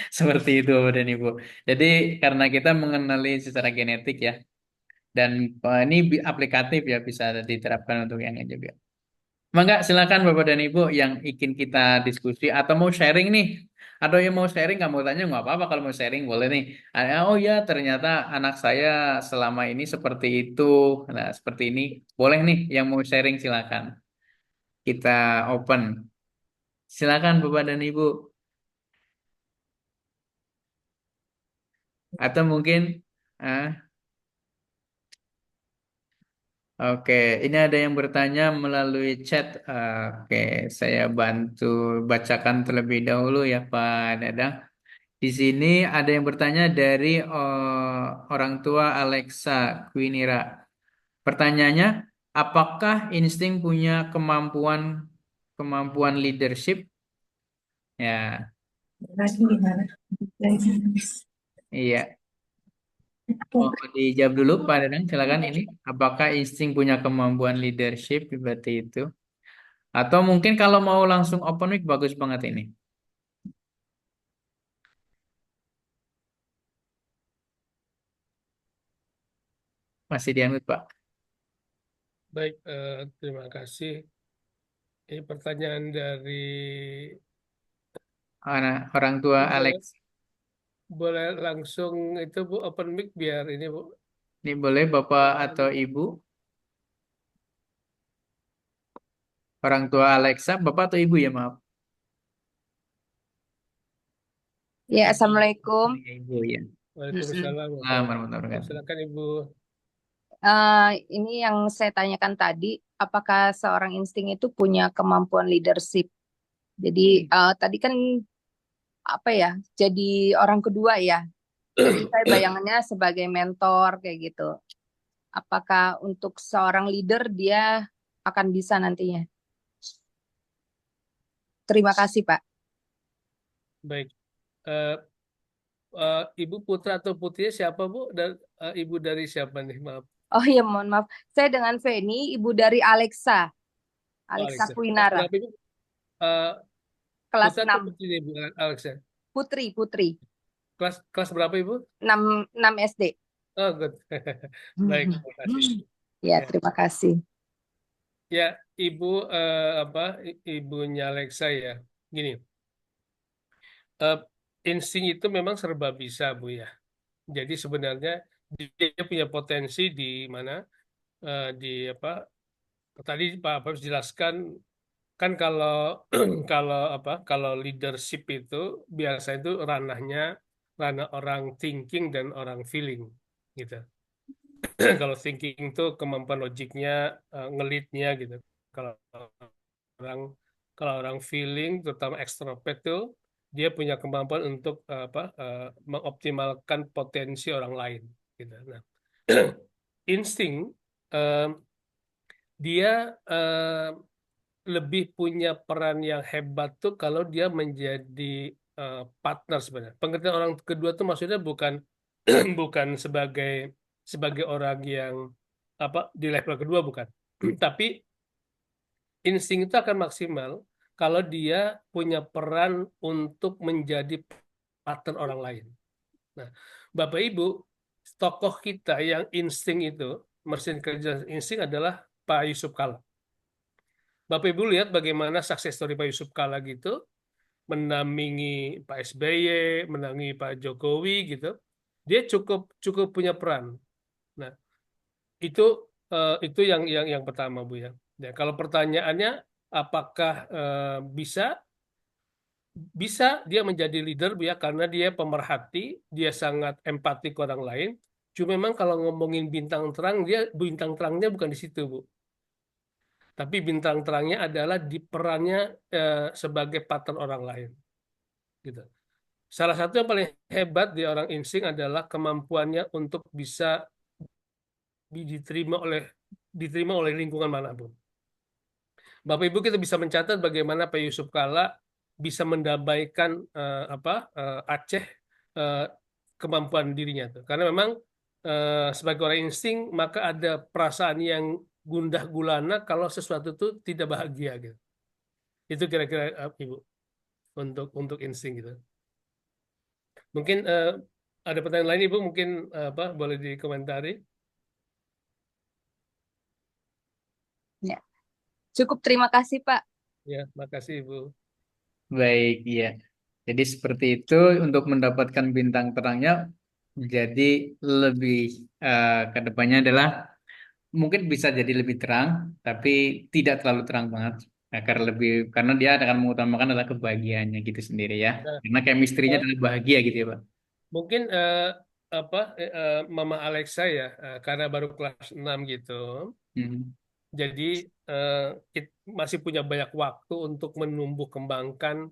A: Seperti itu Bapak dan Ibu. Jadi karena kita mengenali secara genetik ya, dan ini aplikatif ya bisa diterapkan untuk yang lain juga. Mangga silakan Bapak dan Ibu yang ingin kita diskusi atau mau sharing nih. Atau yang mau sharing kamu tanya nggak apa-apa kalau mau sharing boleh nih. Oh ya ternyata anak saya selama ini seperti itu. Nah seperti ini boleh nih yang mau sharing silakan. Kita open. Silakan Bapak dan Ibu. Atau mungkin ah, oke, ini ada yang bertanya melalui chat. Oke, saya bantu bacakan terlebih dahulu ya Pak Dadang. Di sini ada yang bertanya dari orang tua Alexa Quinira. Pertanyaannya, apakah insting punya kemampuan kemampuan leadership? Ya,
B: Lagi gimana?
A: iya. Oh, dijawab dulu Pak Dadang, silakan ini. Apakah insting punya kemampuan leadership seperti itu? Atau mungkin kalau mau langsung open mic bagus banget ini. Masih dianut Pak.
C: Baik, terima kasih. Ini pertanyaan dari
A: Orang tua
C: Bu,
A: Alex.
C: boleh langsung itu Bu open mic biar ini Bu.
A: Ini boleh Bapak atau Ibu? Orang tua Alexa, Bapak atau Ibu ya maaf.
D: Ya,
A: Ibu,
D: Assalamualaikum.
A: Ibu ya.
C: Waalaikumsalam
A: Warahmatullahi wabarakatuh.
C: Silakan Ibu.
D: Ini yang saya tanyakan tadi, apakah seorang insting itu punya kemampuan leadership? Jadi tadi kan apa ya, jadi orang kedua ya. Jadi saya bayangannya sebagai mentor kayak gitu. Apakah untuk seorang leader dia akan bisa nantinya? Terima kasih, Pak.
C: Baik. Eh, Ibu putra atau putrinya siapa, Bu? Dan ibu dari siapa nih? Maaf,
D: Oh iya, mohon maaf. Saya dengan Feni, ibu dari Alexa, Alexa
C: Alexa. Kelas
D: Kuinara,
C: berapa Ibu? Eh,
D: kelas
C: putra atau
D: 6.
C: putri nih, Bu Alexa?
D: Putri,
C: Kelas berapa Ibu?
D: 6 SD.
C: Oh, good. Baik, terima kasih.
D: Ya,
C: Ya,
D: terima kasih.
C: ya, Ibu ibunya Alexa ya. Gini, eh, insting itu memang serba bisa, Bu ya. Jadi sebenarnya dia punya potensi di mana di apa tadi Pak Babs jelaskan kan kalau kalau leadership itu biasa itu ranah orang thinking dan orang feeling gitu. Kalau thinking itu kemampuan logiknya ngelitnya gitu. Kalau orang kalau orang feeling terutama ekstrovert tuh dia punya kemampuan untuk mengoptimalkan potensi orang lain gitu. Nah, insting eh, dia lebih punya peran yang hebat tuh kalau dia menjadi partner sebenarnya. Pengertian orang kedua tuh maksudnya bukan bukan sebagai sebagai orang yang di level kedua bukan. Tapi insting itu akan maksimal kalau dia punya peran untuk menjadi partner orang lain. Nah, Bapak Ibu, tokoh kita yang insting itu, mesin kerja insting adalah Pak Yusuf Kala. Bapak Ibu lihat bagaimana sukses story Pak Yusuf Kala gitu, mendampingi Pak SBY, mendampingi Pak Jokowi gitu. Dia cukup cukup punya peran. Nah, itu itu yang pertama Bu ya. Ya, kalau pertanyaannya apakah bisa bisa dia menjadi leader Bu ya karena dia pemerhati, dia sangat empati ke orang lain. Cuma memang kalau ngomongin bintang terang dia bintang terangnya bukan di situ Bu. Tapi bintang terangnya adalah di perannya sebagai partner orang lain gitu. Salah satu yang paling hebat di orang insting adalah kemampuannya untuk bisa diterima oleh lingkungan manapun. Bapak Ibu kita bisa mencatat bagaimana Pak Yusuf Kala bisa mendamaikan Aceh eh, kemampuan dirinya tuh. Karena memang sebagai orang insting maka ada perasaan yang gundah gulana kalau sesuatu itu tidak bahagia gitu. Itu kira-kira Ibu untuk insting gitu. Mungkin ada pertanyaan lain Ibu mungkin boleh dikomentari.
D: Ya, cukup terima kasih, Pak.
C: Ya, makasih Ibu.
A: Baik, iya. Jadi seperti itu untuk mendapatkan bintang terangnya jadi lebih ke depannya adalah mungkin bisa jadi lebih terang, tapi tidak terlalu terang banget. Karena dia akan mengutamakan adalah kebahagiaannya gitu sendiri ya.
C: Nah,
A: Karena chemistry-nya
C: eh,
A: adalah bahagia gitu ya, Pak.
C: mungkin Mama Alexa ya karena baru kelas 6 gitu.
A: Hmm.
C: Jadi eh, masih punya banyak waktu untuk menumbuh kembangkan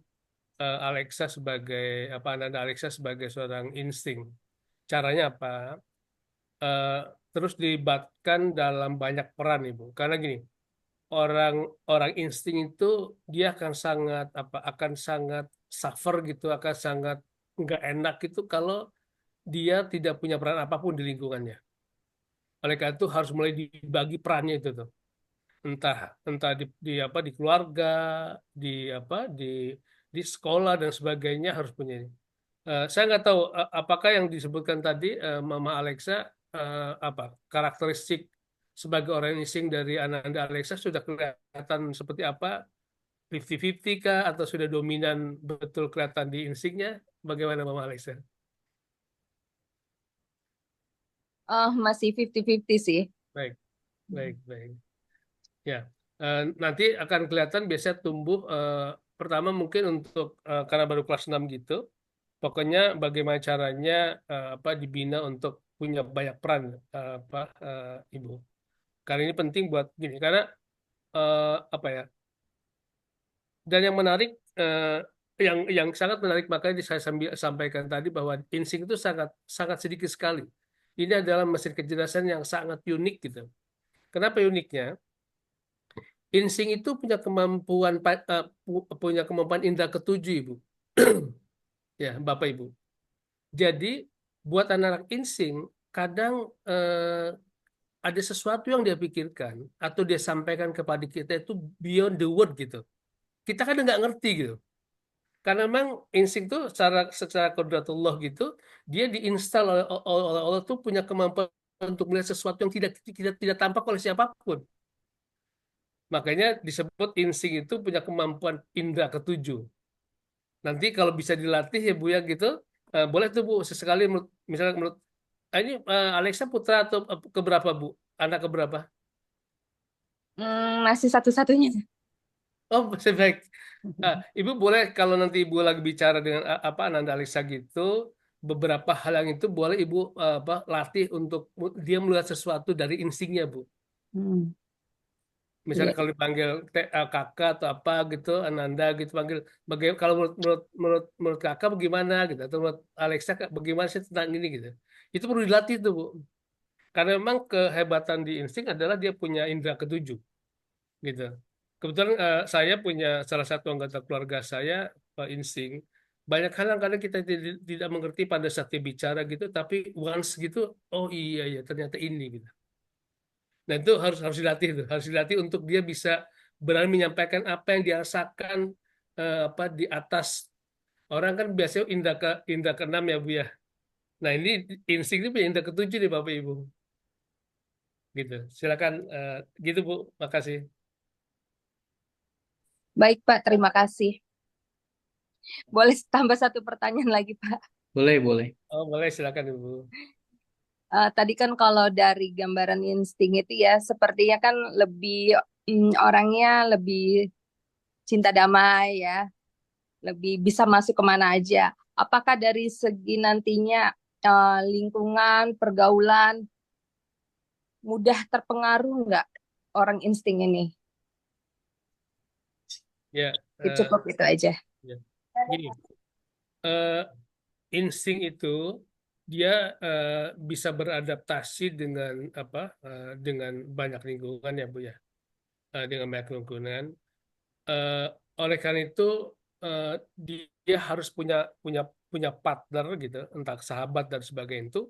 C: Alexa sebagai Ananda Alexa sebagai seorang insting. Caranya apa? Eh, Terus dilibatkan dalam banyak peran Ibu. Karena gini, orang orang insting itu dia akan sangat suffer gitu, akan sangat nggak enak gitu kalau dia tidak punya peran apapun di lingkungannya. Oleh karena itu harus mulai dibagi perannya itu tuh. Entah entah di keluarga, di apa di sekolah dan sebagainya harus punya ini. Saya nggak tahu apakah yang disebutkan tadi Mama Alexa karakteristik sebagai orang insting dari Ananda Alexa sudah kelihatan seperti apa 50-50 kah atau sudah dominan betul kelihatan di instingnya bagaimana Mama Alexa?
D: Masih 50-50 sih.
C: Baik, baik, baik. Ya, nanti akan kelihatan biasanya tumbuh pertama mungkin untuk karena baru kelas 6 gitu, Pokoknya bagaimana caranya dibina untuk punya banyak peran ibu. Karena ini penting buat gini, karena apa ya? Dan yang menarik, yang sangat menarik makanya saya sampaikan tadi bahwa insting itu sangat sangat sedikit sekali. Ini adalah mesin kecerdasan yang sangat unik gitu. Kenapa uniknya? Insting itu punya kemampuan indera ketujuh, Ibu. Ya, Bapak Ibu. Jadi buat anak-anak insting kadang ada sesuatu yang dia pikirkan atau dia sampaikan kepada kita itu beyond the word gitu. Kita kan nggak ngerti gitu. Karena memang insting itu secara kodratullah gitu, dia diinstal oleh Allah tuh punya kemampuan untuk melihat sesuatu yang tidak tampak oleh siapapun. Makanya disebut insting itu punya kemampuan indera ketujuh. Nanti kalau bisa dilatih ya Bu ya gitu, boleh tuh Bu sesekali misalnya menurut ini Alexa putra atau keberapa Bu? Anak keberapa?
D: Masih satu-satunya.
C: Oh, masih baik. Ibu boleh kalau nanti Ibu lagi bicara dengan Ananda Alexa gitu, beberapa hal yang itu boleh Ibu latih untuk dia melihat sesuatu dari instingnya Bu.
D: Hmm, iya.
C: Misalnya kalau dipanggil kakak atau apa gitu, Ananda gitu panggil, bagaimana kalau menurut kakak bagaimana gitu, atau menurut Alexa bagaimana sih tentang ini gitu. Itu perlu dilatih tuh Bu. Karena memang kehebatan di insting adalah dia punya indera ketujuh gitu. Kebetulan saya punya salah satu anggota keluarga saya insting. Banyak hal yang kadang kita tidak mengerti pada saat dia bicara gitu, tapi once gitu, oh iya ya ternyata ini gitu. Nah itu harus dilatih tuh, harus dilatih untuk dia bisa berani menyampaikan apa yang dia rasakan di atas orang kan biasanya indra keenam ya Bu ya. Nah ini insting itu punya indra ketujuh nih Bapak Ibu. Gitu. Silakan gitu Bu, makasih.
D: Baik Pak, terima kasih. Boleh tambah satu pertanyaan lagi Pak?
A: Boleh, boleh.
C: Oh boleh silakan Ibu.
D: Tadi kan kalau dari gambaran insting itu ya, sepertinya kan lebih orangnya lebih cinta damai ya, lebih bisa masuk kemana aja. Apakah dari segi nantinya lingkungan, pergaulan, mudah terpengaruh nggak orang insting ini?
C: Ya,
D: Ya, cukup itu aja.
C: ya. Gini, eh, insting itu dia eh, bisa beradaptasi dengan dengan banyak lingkungan ya Bu ya. Dengan banyak lingkungan. Eh, oleh karena itu eh, dia harus punya punya punya partner gitu, entah sahabat dan sebagainya itu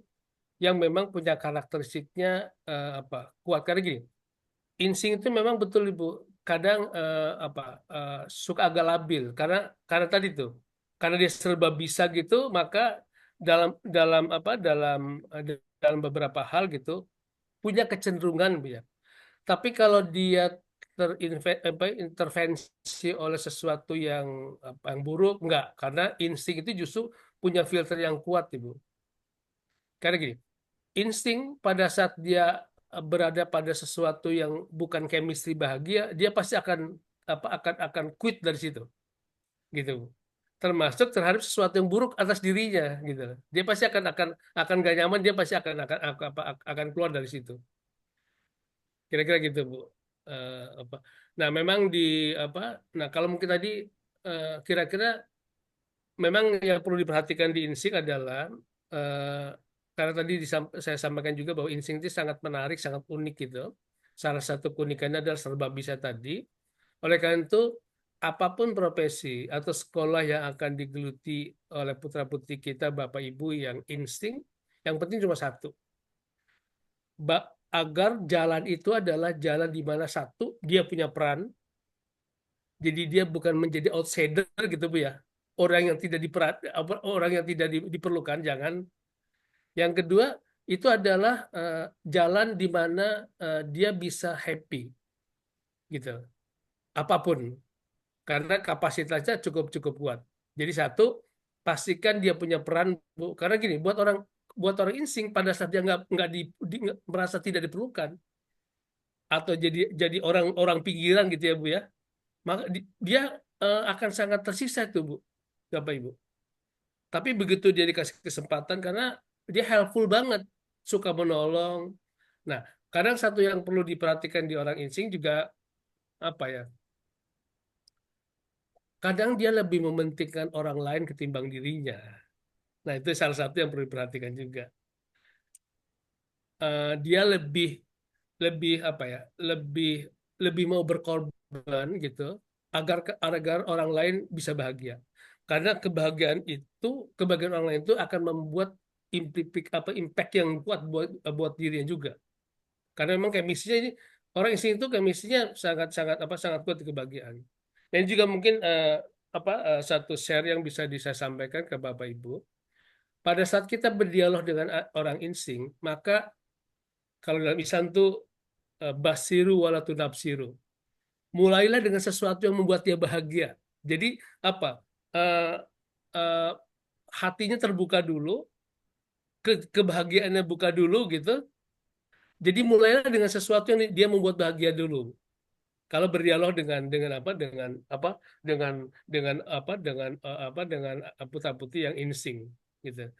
C: yang memang punya karakteristiknya kuat. Karena gini, insting itu memang betul Ibu kadang suka agak labil karena tadi tuh karena dia serba bisa gitu maka dalam dalam apa dalam beberapa hal gitu punya kecenderungan Bu ya. Tapi kalau dia intervensi oleh sesuatu yang buruk enggak karena insting itu justru punya filter yang kuat Ibu. Karena gini, insting pada saat dia berada pada sesuatu yang bukan chemistry bahagia, dia pasti akan quit dari situ, gitu. Termasuk terhadap sesuatu yang buruk atas dirinya, gitu. Dia pasti akan gak nyaman, dia pasti akan keluar dari situ. Kira-kira gitu, Bu. Eh, apa. Nah, memang apa? Nah, kalau mungkin tadi kira-kira memang yang perlu diperhatikan di insting adalah eh, karena tadi saya sampaikan juga bahwa insting itu sangat menarik, sangat unik gitu. Salah satu keunikannya adalah serba bisa tadi. Oleh karena itu, apapun profesi atau sekolah yang akan digeluti oleh putra-putri kita, Bapak Ibu yang insting, yang penting cuma satu. Agar jalan itu adalah jalan di mana satu, dia punya peran, jadi dia bukan menjadi outsider gitu Bu ya. Orang yang tidak diperlukan jangan. Yang kedua itu adalah jalan di mana dia bisa happy gitu. Apapun karena kapasitasnya cukup cukup kuat. Jadi satu pastikan dia punya peran Bu. Karena gini buat orang insting pada saat dia nggak merasa tidak diperlukan atau jadi orang pinggiran gitu ya Bu ya. Maka dia akan sangat tersisa itu Bu, Bapak Ibu. Tapi begitu dia dikasih kesempatan, karena dia helpful banget, suka menolong. Nah, kadang satu yang perlu diperhatikan di orang insting juga apa ya? Kadang dia lebih mementingkan orang lain ketimbang dirinya. Nah, itu salah satu yang perlu diperhatikan juga. Dia lebih lebih apa ya? Lebih lebih mau berkorban gitu agar orang lain bisa bahagia. Karena kebahagiaan orang lain itu akan membuat impact yang kuat buat dirinya juga. Karena memang chemistry-nya ini, orang isi itu chemistry-nya sangat sangat sangat kuat di kebahagiaan. Dan juga mungkin satu share yang bisa saya sampaikan ke Bapak Ibu. Pada saat kita berdialog dengan orang insting, maka kalau dalam Islam itu basiru walatu nafsiru. Mulailah dengan sesuatu yang membuat dia bahagia. Jadi apa? Eh, eh, Hatinya terbuka dulu, kebahagiaannya buka dulu gitu. Jadi mulailah dengan sesuatu yang dia membuat bahagia dulu. Kalau berdialog dengan putra-putri yang insting gitu.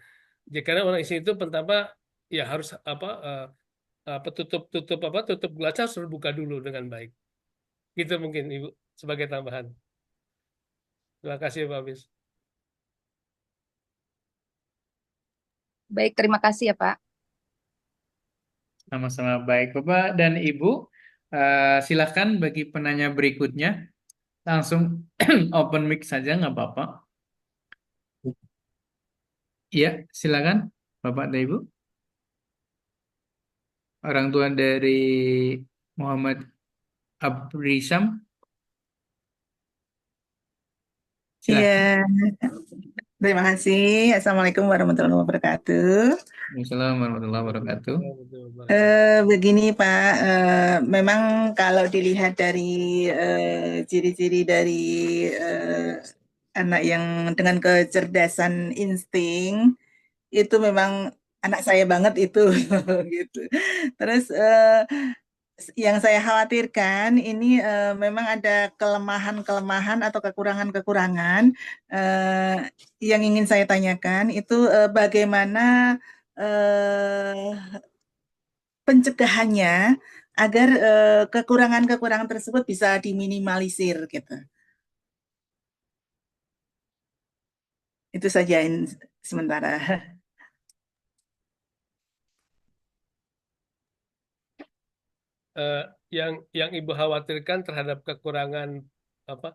C: Jadi karena orang insting itu pertama ya harus tutup gelas harus terbuka dulu dengan baik. Gitu mungkin Ibu sebagai tambahan. Terima kasih Pak Bis.
D: Baik, terima kasih ya Pak.
A: Sama-sama baik Bapak dan Ibu. Silakan bagi penanya berikutnya. Langsung open mic saja, nggak apa-apa. Iya, silakan Bapak dan Ibu. Orang tua dari Muhammad Abrisam,
B: Iya,
A: silakan.
B: terima kasih. Assalamualaikum warahmatullahi wabarakatuh.
A: Assalamualaikum warahmatullahi wabarakatuh.
B: Begini Pak, memang kalau dilihat dari ciri-ciri dari anak yang dengan kecerdasan insting, itu memang anak saya banget itu, gitu. Terus yang saya khawatirkan ini memang ada kelemahan-kelemahan atau kekurangan-kekurangan yang ingin saya tanyakan itu bagaimana pencegahannya agar kekurangan-kekurangan tersebut bisa diminimalisir gitu. Itu saja sementara.
C: Yang Ibu khawatirkan terhadap kekurangan apa?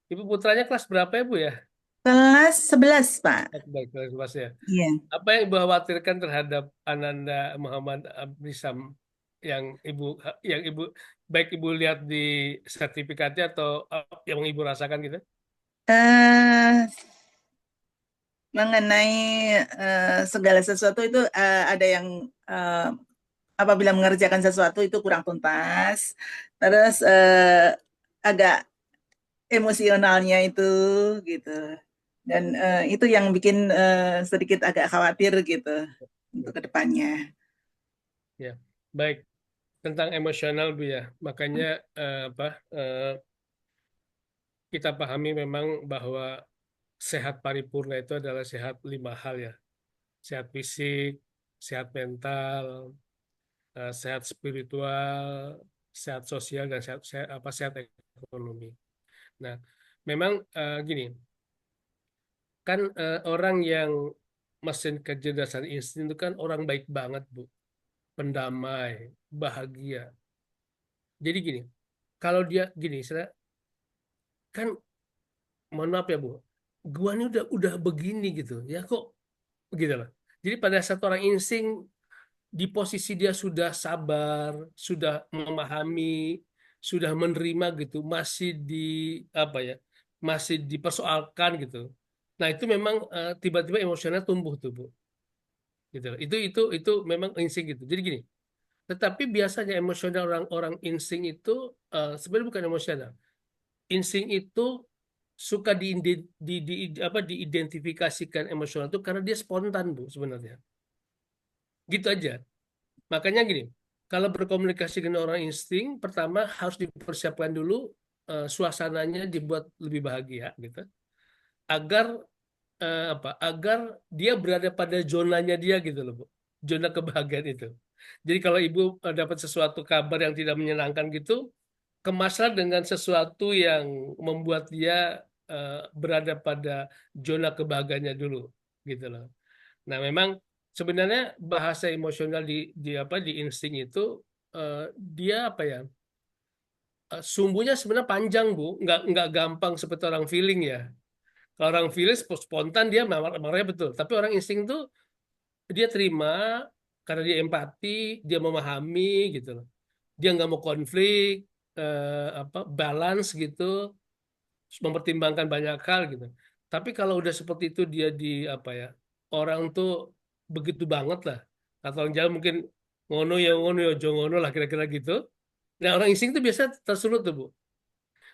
C: Ibu putranya kelas berapa ya Bu ya?
B: Kelas 11, Pak.
C: Baik, kelas 11 ya.
B: Iya.
C: Apa yang Ibu khawatirkan terhadap Ananda Muhammad Abrisam yang Ibu baik Ibu lihat di sertifikatnya atau yang Ibu rasakan gitu?
B: Eh, mengenai segala sesuatu itu ada yang apabila mengerjakan sesuatu itu kurang tuntas, terus agak emosionalnya itu gitu, dan itu yang bikin sedikit agak khawatir gitu untuk kedepannya.
C: Ya, baik. Tentang emosional Bu ya, makanya kita pahami memang bahwa sehat paripurna itu adalah sehat 5 hal ya. Sehat fisik, sehat mental, sehat spiritual, sehat sosial, dan sehat ekonomi. Nah, memang gini, kan orang yang mesin kecerdasan insting itu kan orang baik banget, Bu. Pendamai, bahagia. Jadi gini, kalau dia gini, kan mohon maaf ya, Bu. Gua ini udah begini gitu. Ya kok gitu loh. Jadi pada saat orang insting di posisi dia sudah sabar, sudah memahami, sudah menerima gitu, masih apa ya, masih dipersoalkan gitu. Nah itu memang tiba-tiba emosional tumbuh tuh Bu, gitu. Itu memang insting gitu. Jadi gini, tetapi biasanya emosional orang-orang insting itu sebenarnya bukan emosional. Insting itu suka diidentifikasikan emosional itu karena dia spontan Bu sebenarnya. Gitu aja. Makanya gini, kalau berkomunikasi dengan orang insting, pertama harus dipersiapkan dulu suasananya dibuat lebih bahagia gitu. Agar agar dia berada pada zonanya dia gitu loh, Bu. Zona kebahagiaan itu. Jadi kalau ibu dapat sesuatu kabar yang tidak menyenangkan gitu, kemaslah dengan sesuatu yang membuat dia berada pada zona kebahagiaannya dulu gitu loh. Nah, memang sebenarnya bahasa emosional di insting itu dia apa ya? Sumbunya sebenarnya panjang, Bu. Nggak gampang seperti orang feeling ya. Kalau orang feeling spontan dia marahnya betul. Tapi orang insting itu dia terima karena dia empati, dia memahami gitu loh. Dia nggak mau konflik, balance gitu, mempertimbangkan banyak hal gitu. Tapi kalau udah seperti itu dia di apa ya, orang tuh begitu banget lah. Atau orang Jawa mungkin ngono ya ojo ngono lah kira-kira gitu. Nah orang insting itu biasa tersulut tuh, Bu.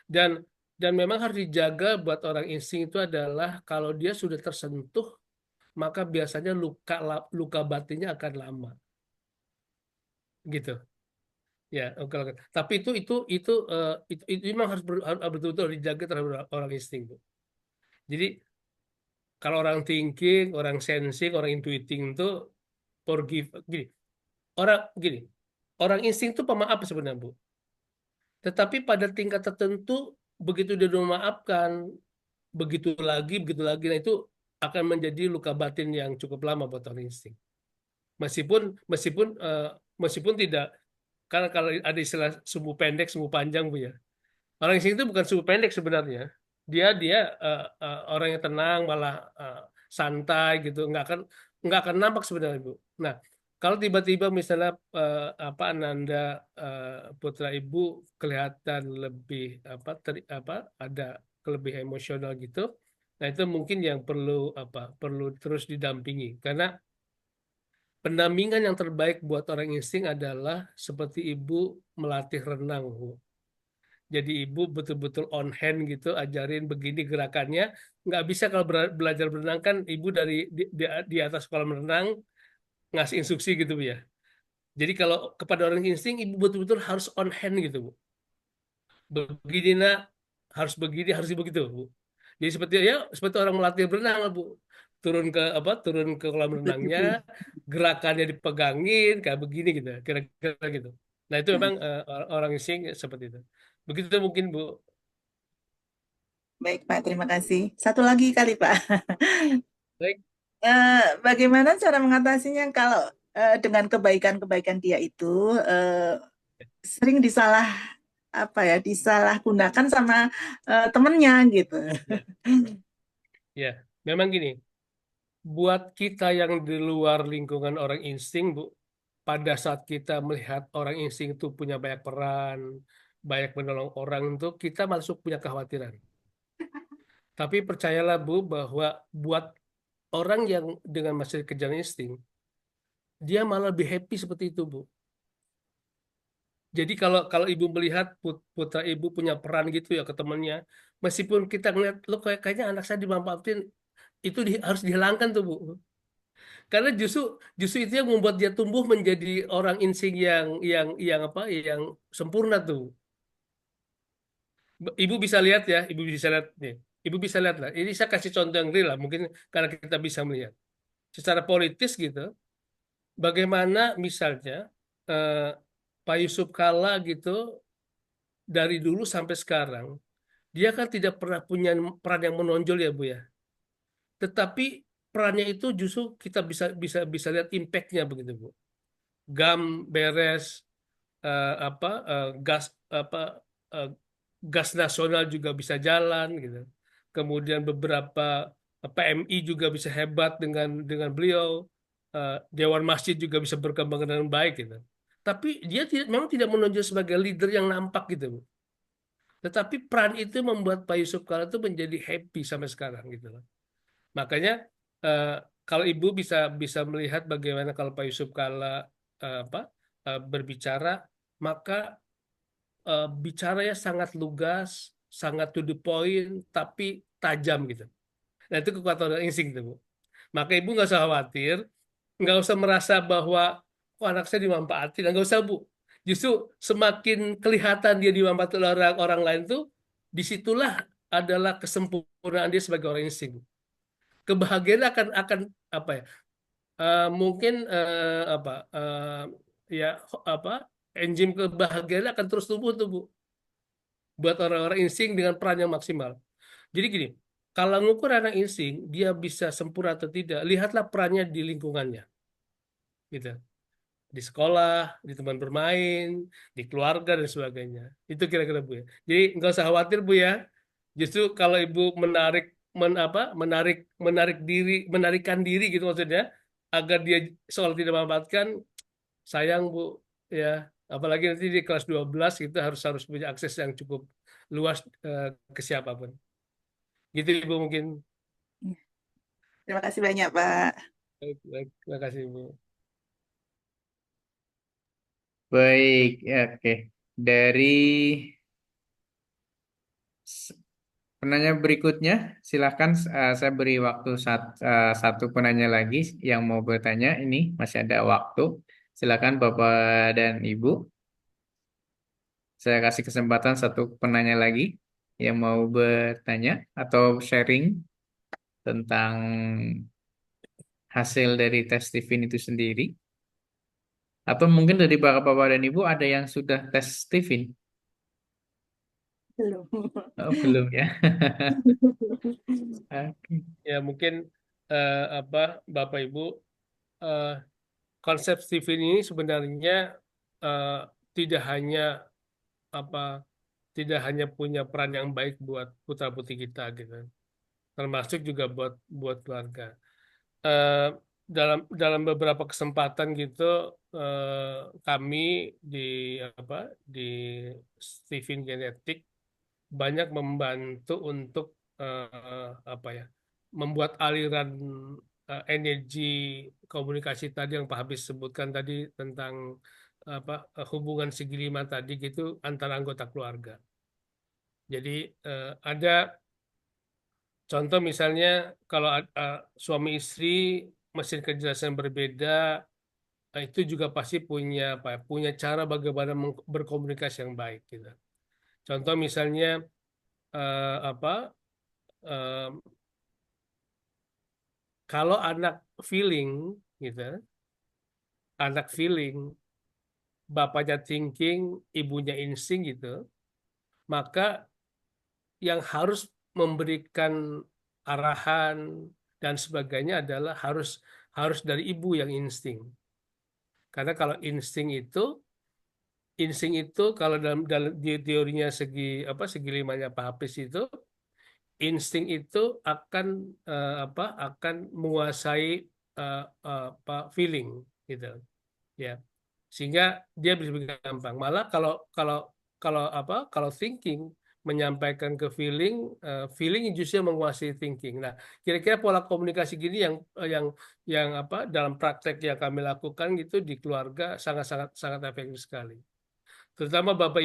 C: Dan dan memang harus dijaga buat orang insting itu adalah kalau dia sudah tersentuh maka biasanya luka batinnya akan lama gitu. Ya, oke, oke. Tapi itu memang harus betul-betul dijaga terhadap orang insting, Bu. Jadi kalau orang thinking, orang sensing, orang intuiting itu forgive gini. Gini. Orang insting itu pemaaf sebenarnya, Bu. Tetapi pada tingkat tertentu begitu dia memaafkan, begitu lagi, nah itu akan menjadi luka batin yang cukup lama buat orang insting. Meskipun meskipun eh, meskipun tidak, karena kalau ada istilah sumbu pendek, sumbu panjang, Bu ya. Orang insting itu bukan sumbu pendek sebenarnya. Dia dia orang yang tenang, malah santai gitu, nggak akan nampak sebenarnya, Bu. Nah, kalau tiba-tiba misalnya Ananda putra ibu kelihatan lebih ada kelebihan emosional gitu, nah itu mungkin yang perlu terus didampingi karena pendampingan yang terbaik buat orang insting adalah seperti ibu melatih renang, Bu. Jadi ibu betul-betul on hand gitu, ajarin begini gerakannya. Nggak bisa kalau belajar berenang kan ibu di atas kolam renang ngasih instruksi gitu, Bu ya. Jadi kalau kepada orang insting, ibu betul-betul harus on hand gitu, Bu. Begini nak, harus begini, harus begitu, Bu. Jadi seperti orang melatih berenang, Bu. Turun ke kolam renangnya, gerakannya dipegangin kayak begini gitu, kira-kira gitu. Nah, itu memang orang insting seperti itu. Begitu mungkin, Bu.
B: Baik, Pak. Terima kasih. Satu lagi kali, Pak.
C: Baik.
B: Bagaimana cara mengatasinya kalau dengan kebaikan-kebaikan dia itu sering disalahgunakan sama temennya gitu.
C: Ya, memang gini, buat kita yang di luar lingkungan orang insting, Bu, pada saat kita melihat orang insting itu punya banyak peran, banyak menolong orang itu, kita masuk punya kekhawatiran. Tapi percayalah, Bu, bahwa buat orang yang dengan masih kejar insting, dia malah lebih happy seperti itu, Bu. Jadi kalau kalau ibu melihat putra ibu punya peran gitu ya ke temannya, meskipun kita ngeliat, lo kayaknya anak saya dimanfaatin, itu harus dihilangkan tuh, Bu. Karena justru justru itu yang membuat dia tumbuh menjadi orang insting yang sempurna tuh. Ibu bisa lihat ya, ibu bisa lihat nih. Ibu bisa lihat lah. Ini saya kasih contoh yang real lah, mungkin karena kita bisa melihat. Secara politis gitu, bagaimana misalnya eh, Pak Yusuf Kalla gitu dari dulu sampai sekarang, dia kan tidak pernah punya peran yang menonjol ya, Bu ya. Tetapi perannya itu justru kita bisa bisa bisa lihat impact-nya begitu, Bu. GAM beres, gas apa eh, gas nasional juga bisa jalan gitu. Kemudian beberapa PMI juga bisa hebat dengan beliau. Dewan Masjid juga bisa berkembang dengan baik gitu. Tapi dia memang tidak menonjol sebagai leader yang nampak gitu, Bu. Tetapi peran itu membuat Pak Yusuf Kala itu menjadi happy sampai sekarang gitu loh. Makanya eh, kalau Ibu bisa bisa melihat bagaimana kalau Pak Yusuf Kala berbicara, maka bicaranya sangat lugas, sangat to the point, tapi tajam gitu. Nah itu kekuatan orang insting gitu, Bu. Maka Ibu nggak usah khawatir, nggak usah merasa bahwa oh, anak saya dimanfaatin, nggak usah, Bu. Justru semakin kelihatan dia dimanfaatkan oleh orang lain tuh, disitulah adalah kesempurnaan dia sebagai orang insting. kebahagiaan akan apa ya? Mungkin apa ya apa enzim kebahagiaan akan terus tumbuh tuh Bu, buat orang-orang insting dengan peran yang maksimal. Jadi gini, kalau ngukur anak insting dia bisa sempurna atau tidak, lihatlah perannya di lingkungannya, gitu. Di sekolah, di teman bermain, di keluarga dan sebagainya. Itu kira-kira Bu ya. Jadi nggak usah khawatir Bu ya. Justru kalau Ibu menarik menarikkan diri gitu maksudnya agar dia soal tidak memanfaatkan, sayang Bu ya. Apalagi nanti di kelas 12 itu harus harus punya akses yang cukup luas ke siapapun. Gitu Ibu mungkin.
B: Terima kasih banyak, Pak.
C: Baik, baik. Terima kasih Ibu.
A: Baik, ya, oke. Dari s- penanya berikutnya, silakan saya beri waktu satu penanya lagi yang mau bertanya. Ini masih ada waktu. Silakan Bapak dan Ibu. Saya kasih kesempatan satu penanya lagi yang mau bertanya atau sharing tentang hasil dari tes Stephen itu sendiri. Atau mungkin dari Bapak dan Ibu ada yang sudah tes Stephen?
B: Belum.
A: Oh, belum ya. Oke.
C: Ya mungkin apa Bapak Ibu, eh, konsep Stephen ini sebenarnya eh, tidak hanya apa tidak hanya punya peran yang baik buat putra-putri kita gitu, termasuk juga buat buat keluarga. Eh, dalam beberapa kesempatan gitu kami di apa di Stephen Genetik banyak membantu untuk apa ya membuat aliran energi komunikasi tadi yang Pak Habis sebutkan tadi tentang apa hubungan segi lima tadi gitu antara anggota keluarga. Jadi ada contoh misalnya kalau suami istri mesin kecerdasan berbeda, itu juga pasti punya apa ya, punya cara bagaimana berkomunikasi yang baik gitu. Contoh misalnya apa eh, kalau anak feeling gitu, anak feeling, bapaknya thinking, ibunya insting gitu, maka yang harus memberikan arahan dan sebagainya adalah harus harus dari ibu yang insting. Karena kalau insting itu kalau dalam di teorinya segi apa segi limanya Pak Hafiz itu, insting itu akan akan menguasai apa feeling gitu ya, sehingga dia bisa lebih gampang. Malah kalau kalau kalau apa kalau thinking menyampaikan ke feeling, feeling justru yang menguasai thinking. Nah, kira-kira pola komunikasi gini yang apa dalam praktek yang kami lakukan gitu di keluarga sangat sangat sangat efektif sekali. Terutama Bapak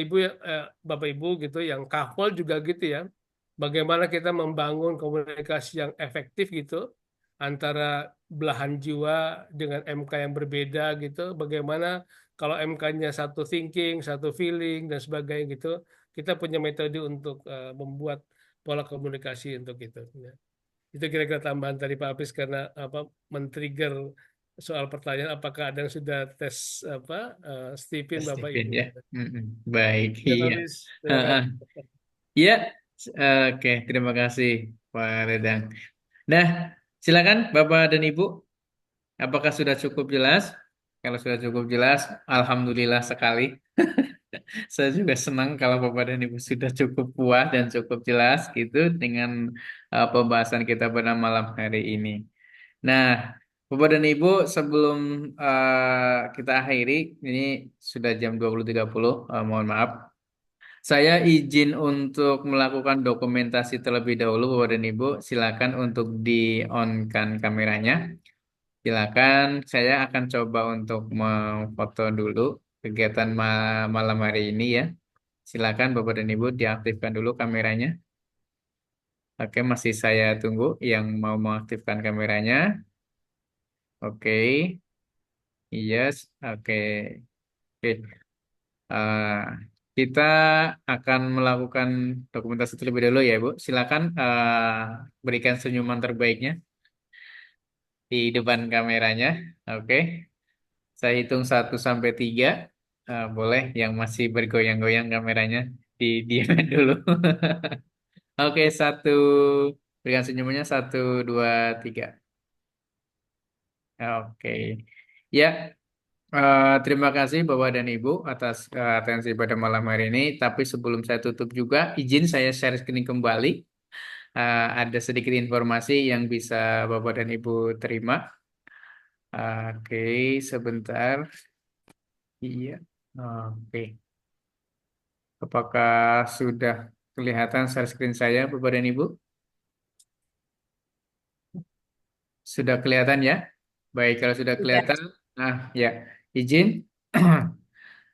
C: Ibu gitu yang kafol juga gitu ya. Bagaimana kita membangun komunikasi yang efektif gitu antara belahan jiwa dengan MK yang berbeda gitu. Bagaimana kalau MK-nya satu thinking, satu feeling dan sebagainya gitu, kita punya metode untuk membuat pola komunikasi untuk itu. Ya. Itu kira-kira tambahan tadi Pak Apis karena apa men-trigger soal pertanyaan apakah ada yang sudah tes apa Stephen
A: Tes
C: Bapak
A: Stephen
C: Ibu.
A: ya. Baik,
C: Ya Pak
A: iya.
C: Apis, terima
A: Heeh.
C: kasih.
A: Iya, oke, terima kasih Pak Redang. Nah, silakan Bapak dan Ibu, apakah sudah cukup jelas? Kalau sudah cukup jelas, alhamdulillah sekali. Saya juga senang kalau Bapak dan Ibu sudah cukup puas dan cukup jelas gitu dengan pembahasan kita pada malam hari ini. Nah, Bapak dan Ibu, sebelum kita akhiri, ini sudah jam 20.30, mohon maaf. Saya izin untuk melakukan dokumentasi terlebih dahulu, Bapak dan Ibu. Silakan untuk di-on-kan kameranya. Silakan, saya akan coba untuk memfoto dulu kegiatan malam hari ini ya. Silakan Bapak dan Ibu diaktifkan dulu kameranya. Oke, masih saya tunggu yang mau mengaktifkan kameranya. Oke, yes, oke. Oke. Eh, kita akan melakukan dokumentasi terlebih dahulu ya, Bu. Silakan berikan senyuman terbaiknya. di depan kameranya. Oke, saya hitung 1 sampai 3. Boleh yang masih bergoyang-goyang kameranya didiamin dulu. Oke, satu. Berikan senyumannya 1, 2, 3. Oke. Ya, terima kasih Bapak dan Ibu atas atensi pada malam hari ini. Tapi sebelum saya tutup juga, izin saya share screen kembali. Ada sedikit informasi yang bisa Bapak dan Ibu terima. Oke, sebentar. Iya. Oke. Apakah sudah kelihatan share screen saya, Bapak dan Ibu? Sudah kelihatan ya? Baik, kalau sudah
D: Sudah.
A: kelihatan, nah ya, izin.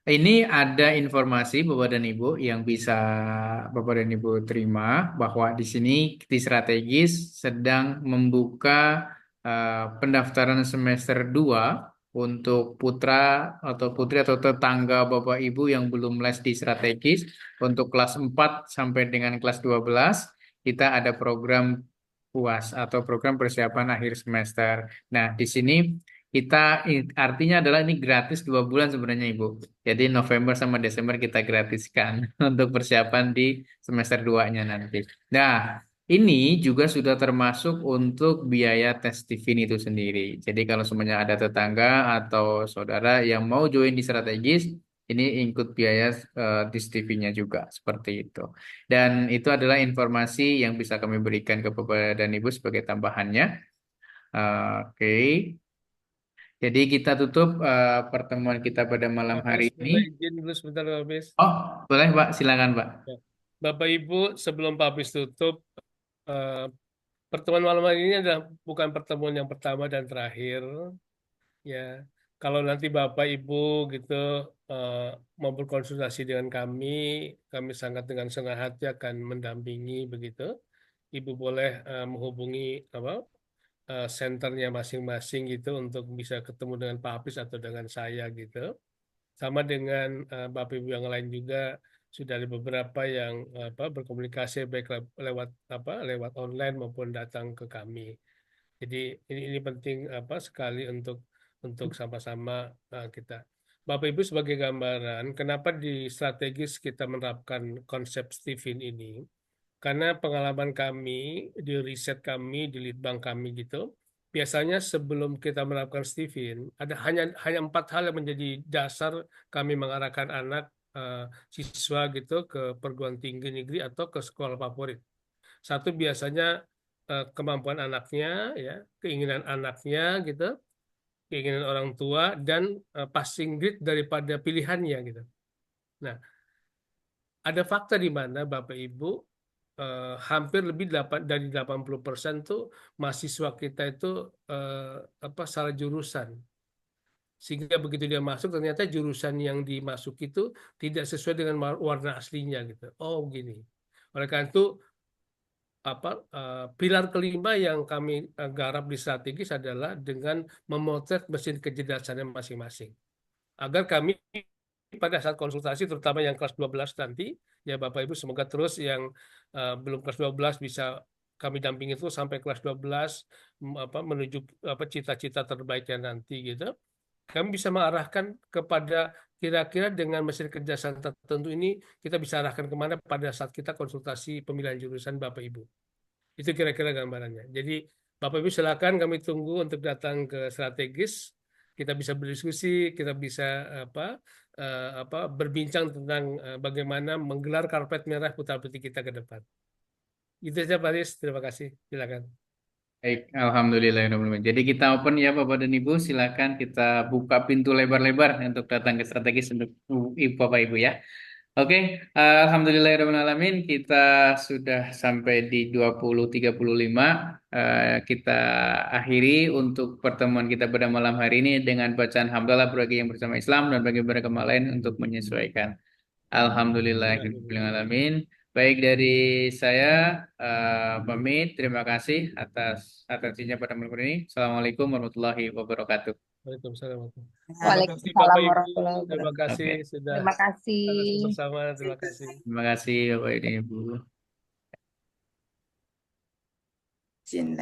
A: Ini ada informasi Bapak dan Ibu yang bisa Bapak dan Ibu terima bahwa di sini di strategis sedang membuka pendaftaran semester 2 untuk putra atau putri atau tetangga Bapak Ibu yang belum les di strategis untuk kelas 4 sampai dengan kelas 12 kita ada program UAS atau program persiapan akhir semester. Nah, di sini kita artinya adalah ini gratis 2 bulan sebenarnya Ibu. Jadi November sama Desember kita gratiskan untuk persiapan di semester 2-nya nanti. Nah, ini juga sudah termasuk untuk biaya tes Stephen itu sendiri. Jadi kalau semuanya ada tetangga atau saudara yang mau join di strategis, ini ikut biaya di Stephen-nya juga seperti itu. Dan itu adalah informasi yang bisa kami berikan ke Bapak dan Ibu sebagai tambahannya. Oke. Jadi kita tutup pertemuan kita pada malam hari
C: Habis,
A: ini.
C: Bapak izin dulu sebentar, habis.
A: Oh, boleh Pak, silakan Pak.
C: Ya. Bapak Ibu, sebelum Pak Habis tutup, eh, pertemuan malam hari ini adalah bukan pertemuan yang pertama dan terakhir. Ya, kalau nanti Bapak Ibu gitu eh, mau berkonsultasi dengan kami sangat dengan senang hati akan mendampingi begitu. Ibu boleh menghubungi apa senternya masing-masing gitu untuk bisa ketemu dengan Pak Hafiz atau dengan saya gitu. Sama dengan Bapak Ibu yang lain juga sudah ada beberapa yang berkomunikasi baik lewat lewat online maupun datang ke kami. Jadi ini penting sekali untuk sama-sama kita. Bapak Ibu sebagai gambaran, kenapa di strategis kita menerapkan konsep Stephen ini? Karena pengalaman kami di riset kami di litbang kami gitu, biasanya sebelum kita menerapkan Stephen, ada hanya 4 hal yang menjadi dasar kami mengarahkan anak siswa gitu ke perguruan tinggi negeri atau ke sekolah favorit. Satu biasanya kemampuan anaknya, ya, keinginan anaknya gitu, keinginan orang tua dan passing grade daripada pilihannya gitu. Nah, ada fakta di mana Bapak Ibu hampir lebih dari 80% tuh mahasiswa kita itu salah jurusan. Sehingga begitu dia masuk ternyata jurusan yang dimasuk itu tidak sesuai dengan warna aslinya gitu. Oh, gini. Oleh karena itu pilar kelima yang kami garap di strategis adalah dengan memotret mesin kecerdasannya masing-masing. Agar kami pada saat konsultasi terutama yang kelas 12 nanti, ya Bapak Ibu semoga terus yang belum kelas 12 bisa kami dampingi terus sampai kelas 12 menuju cita-cita terbaiknya nanti gitu. Kami bisa mengarahkan kepada kira-kira dengan mesin kecerdasan tertentu ini kita bisa arahkan kemana pada saat kita konsultasi pemilihan jurusan Bapak Ibu. Itu kira-kira gambarannya. Jadi Bapak Ibu silakan kami tunggu untuk datang ke strategis. Kita bisa berdiskusi, kita bisa berbincang tentang bagaimana menggelar karpet merah putra-putri kita ke depan. Itu saja Pak Aris. Terima kasih. Silakan.
A: Baik, Alhamdulillah. Jadi kita open ya Bapak dan Ibu, silakan kita buka pintu lebar-lebar untuk datang ke strategis untuk Bapak Ibu ya. Oke, Alhamdulillahirrahmanirrahim. Kita sudah sampai di 20.35. Kita akhiri untuk pertemuan kita pada malam hari ini dengan bacaan hamdalah bagi yang bersama Islam dan bagi beragama lain untuk menyesuaikan. Alhamdulillahirrahmanirrahim. Baik dari saya, pamit. Terima kasih atas atensinya pada malam hari ini. Assalamualaikum warahmatullahi wabarakatuh.
C: Waalaikumsalam.
B: Nah,
C: Terima kasih Bapak
D: Waalaikumsalam
C: Ibu.
D: warahmatullahi
C: Terima
D: wabarakatuh.
C: kasih
A: Oke,
C: sudah
D: Terima kasih.
C: bersama. Terima kasih.
A: terima kasih Bapak dan Ibu.
B: izin